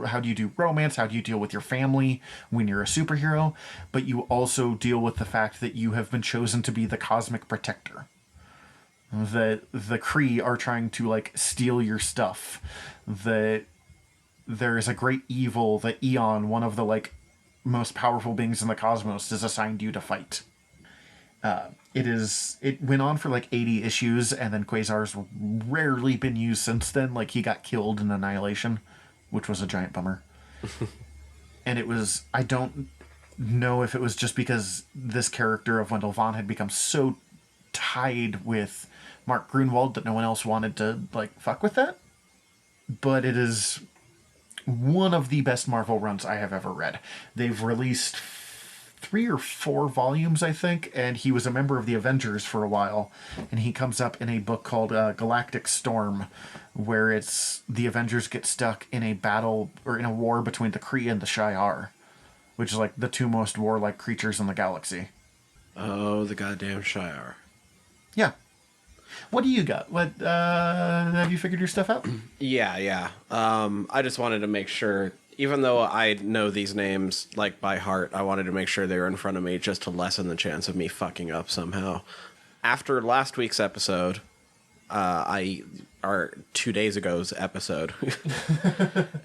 How do you do romance? How do you deal with your family when you're a superhero? But you also deal with the fact that you have been chosen to be the cosmic protector. That the Kree are trying to steal your stuff. That there is a great evil that Eon, one of the most powerful beings in the cosmos, is assigned you to fight. It went on for 80 issues, and then Quasar's rarely been used since then. He got killed in Annihilation, which was a giant bummer. And I don't know if it was just because this character of Wendell Vaughn had become so tied with Mark Grunwald that no one else wanted to fuck with that. But it is one of the best Marvel runs I have ever read. They've released 3 or 4 volumes, I think, and he was a member of the Avengers for a while, and he comes up in a book called Galactic Storm, where it's the Avengers get stuck in a battle, or in a war between the Kree and the Shi'ar, which is the 2 most warlike creatures in the galaxy. Oh, the goddamn Shi'ar. Yeah. What do you got? Have you figured your stuff out? Yeah. I just wanted to make sure, even though I know these names by heart, I wanted to make sure they were in front of me just to lessen the chance of me fucking up somehow. After last week's episode, our 2 days ago's episode,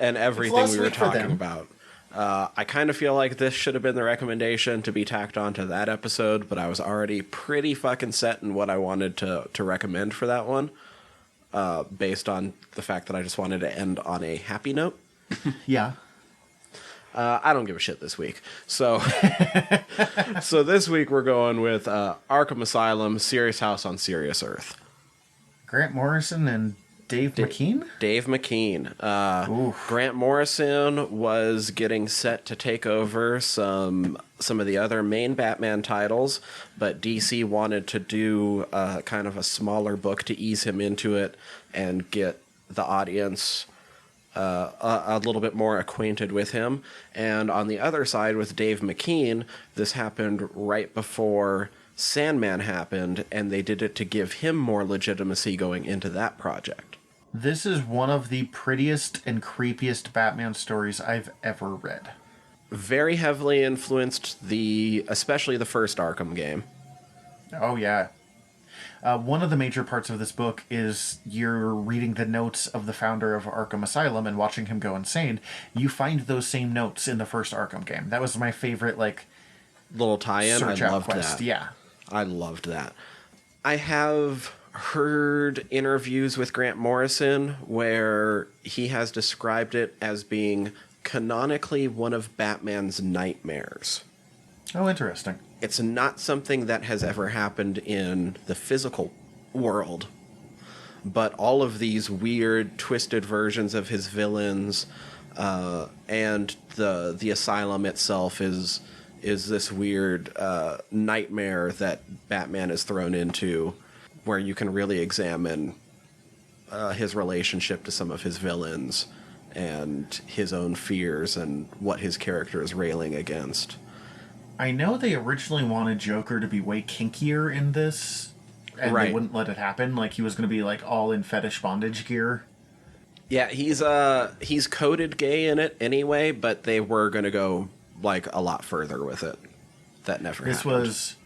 and everything we were talking about, I kind of feel like this should have been the recommendation to be tacked on to that episode, but I was already pretty fucking set in what I wanted to recommend for that one, based on the fact that I just wanted to end on a happy note. Yeah. I don't give a shit this week. So this week we're going with Arkham Asylum, Serious House on Serious Earth. Grant Morrison and Dave McKean? Dave McKean. Grant Morrison was getting set to take over some of the other main Batman titles, but DC wanted to do kind of a smaller book to ease him into it and get the audience a little bit more acquainted with him. And on the other side, with Dave McKean, this happened right before Sandman happened, and they did it to give him more legitimacy going into that project. This is one of the prettiest and creepiest Batman stories I've ever read. Very heavily influenced especially the first Arkham game. Oh, yeah. One of the major parts of this book is you're reading the notes of the founder of Arkham Asylum and watching him go insane. You find those same notes in the first Arkham game. That was my favorite, like, Little tie-in. I search out loved quest. that. Yeah. I loved that. I have heard interviews with Grant Morrison where he has described it as being canonically one of Batman's nightmares. Oh, interesting. It's not something that has ever happened in the physical world, but all of these weird, twisted versions of his villains, and the asylum itself is this weird nightmare that Batman is thrown into, where you can really examine his relationship to some of his villains and his own fears and what his character is railing against. I know they originally wanted Joker to be way kinkier in this, and Right. they wouldn't let it happen. Like, he was going to be, like, all in fetish bondage gear. Yeah, he's coded gay in it anyway, but they were going to go like a lot further with it. That never This happened. was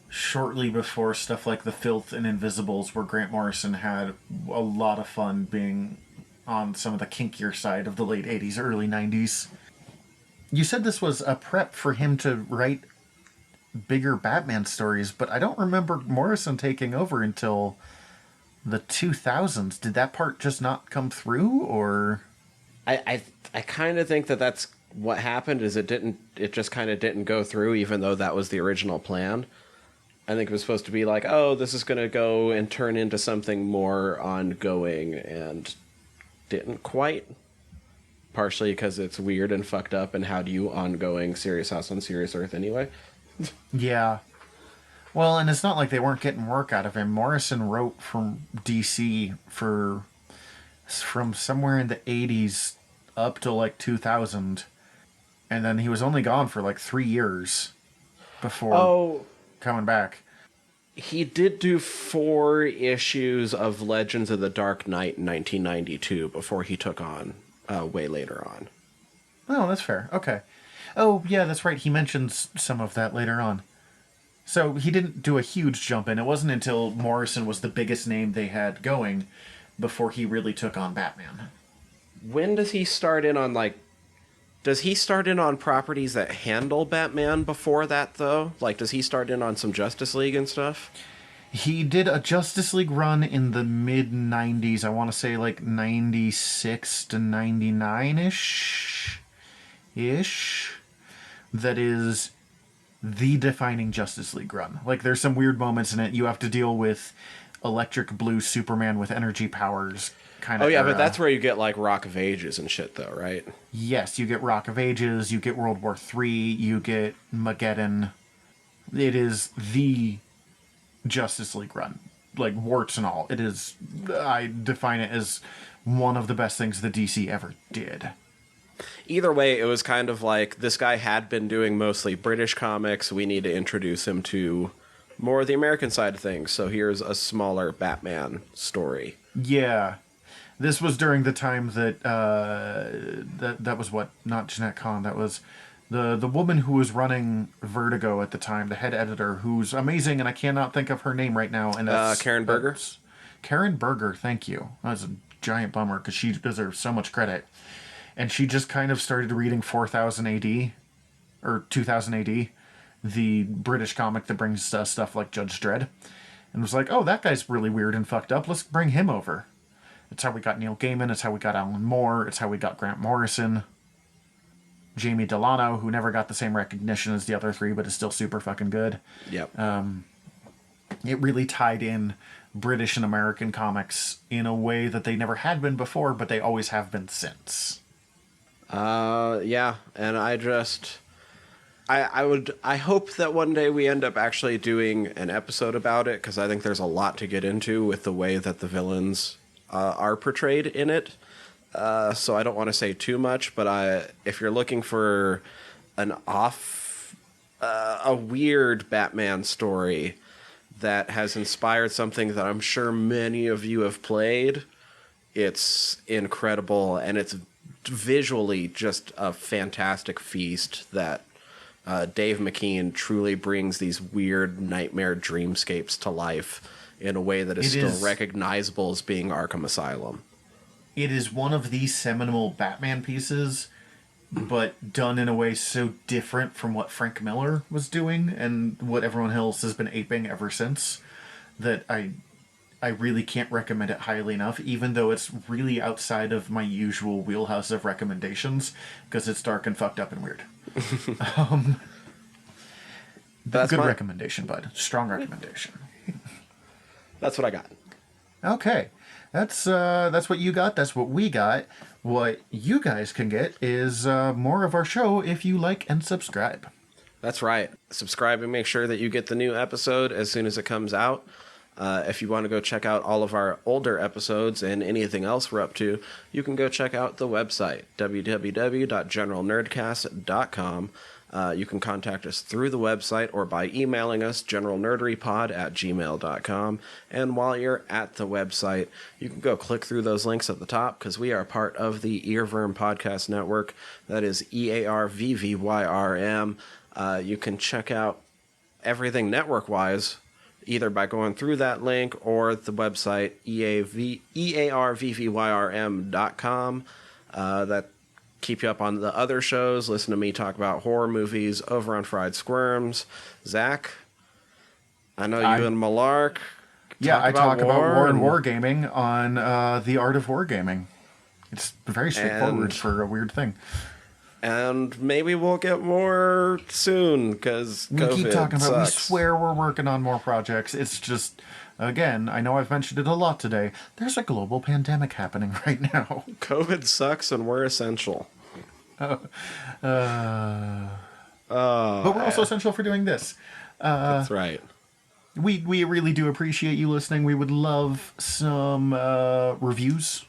shortly before stuff like The Filth and Invisibles, where Grant Morrison had a lot of fun being on some of the kinkier side of the late 80s, early 90s. You said this was a prep for him to write bigger Batman stories, but I don't remember Morrison taking over until the 2000s. Did that part just not come through, or? I kind of think that that's what happened. Is it just kind of didn't go through, even though that was the original plan. I think it was supposed to be like, oh, this is going to go and turn into something more ongoing, and didn't quite. Partially because it's weird and fucked up, and how do you ongoing Serious House on Serious Earth anyway? Yeah. Well, and it's not like they weren't getting work out of him. Morrison wrote from DC from somewhere in the 80s up to like 2000. And then he was only gone for like 3 years before coming back. He did do 4 issues of Legends of the Dark Knight in 1992 before he took on way later on. Oh, that's fair. Okay. Oh, yeah, that's right. He mentions some of that later on. So he didn't do a huge jump in. It wasn't until Morrison was the biggest name they had going before he really took on Batman. When does he start in on, like... Does he start in on properties that handle Batman before that, though? Like, does he start in on some Justice League and stuff? He did a Justice League run in the mid-90s. I want to say like 96 to 99-ish. That is the defining Justice League run. Like, there's some weird moments in it. You have to deal with electric blue Superman with energy powers kind of Oh, yeah, era. but that's where you get, like, Rock of Ages and shit, though, right? Yes, you get Rock of Ages, you get World War III, you get Mageddon. It is the Justice League run. Like, warts and all. It is, I define it as one of the best things the DC ever did. Either way, it was kind of like, this guy had been doing mostly British comics. We need to introduce him to more of the American side of things. So here's a smaller Batman story. Yeah. This was during the time that, that was what? Not Jeanette Kahn. That was the woman who was running Vertigo at the time, the head editor, who's amazing, and I cannot think of her name right now. And that's Karen Berger? Karen Berger, thank you. That's a giant bummer, because she deserves so much credit. And she just kind of started reading 4000 AD, or 2000 AD, the British comic that brings stuff like Judge Dredd, and was like, oh, that guy's really weird and fucked up. Let's bring him over. It's how we got Neil Gaiman. It's how we got Alan Moore. It's how we got Grant Morrison. Jamie Delano, who never got the same recognition as the other three, but is still super fucking good. Yep. It really tied in British and American comics in a way that they never had been before, but they always have been since. Yeah, and I hope that one day we end up actually doing an episode about it, because I think there's a lot to get into with the way that the villains are portrayed in it. So I don't want to say too much, but if you're looking for a weird Batman story that has inspired something that I'm sure many of you have played, it's incredible, and it's visually just a fantastic feast that Dave McKean truly brings these weird nightmare dreamscapes to life in a way that is It still is- recognizable as being Arkham Asylum. It is one of the seminal Batman pieces, but done in a way so different from what Frank Miller was doing and what everyone else has been aping ever since, that I really can't recommend it highly enough, even though it's really outside of my usual wheelhouse of recommendations, because it's dark and fucked up and weird. Good recommendation, bud. Strong recommendation. That's what I got. Okay. That's what you got. That's what we got. What you guys can get is more of our show if you like and subscribe. That's right. Subscribe and make sure that you get the new episode as soon as it comes out. If you want to go check out all of our older episodes and anything else we're up to, you can go check out the website, www.generalnerdcast.com. You can contact us through the website or by emailing us, generalnerderypod@gmail.com. And while you're at the website, you can go click through those links at the top, because we are part of the Earworm Podcast Network. That is EARVVYRM. You can check out everything network-wise either by going through that link or the website, EARVVYRM.com. That keep you up on the other shows, listen to me talk about horror movies over on Fried Squirms. Zach, I know you and Malark talk about war and wargaming on The Art of Wargaming. It's very straightforward for a weird thing. And maybe we'll get more soon, because COVID we keep talking about. sucks. We swear we're working on more projects. It's just, again, I know I've mentioned it a lot today. There's a global pandemic happening right now. COVID sucks, and we're essential. But we're also essential for doing this. That's right. We really do appreciate you listening. We would love some reviews.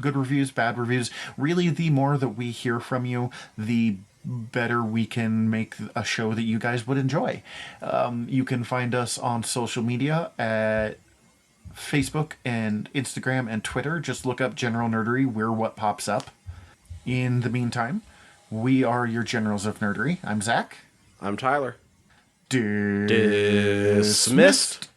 Good reviews, bad reviews. Really, the more that we hear from you, the better we can make a show that you guys would enjoy. You can find us on social media at Facebook and Instagram and Twitter. Just look up General Nerdery. We're what pops up. In the meantime, we are your Generals of Nerdery. I'm Zach. I'm Tyler. Dismissed.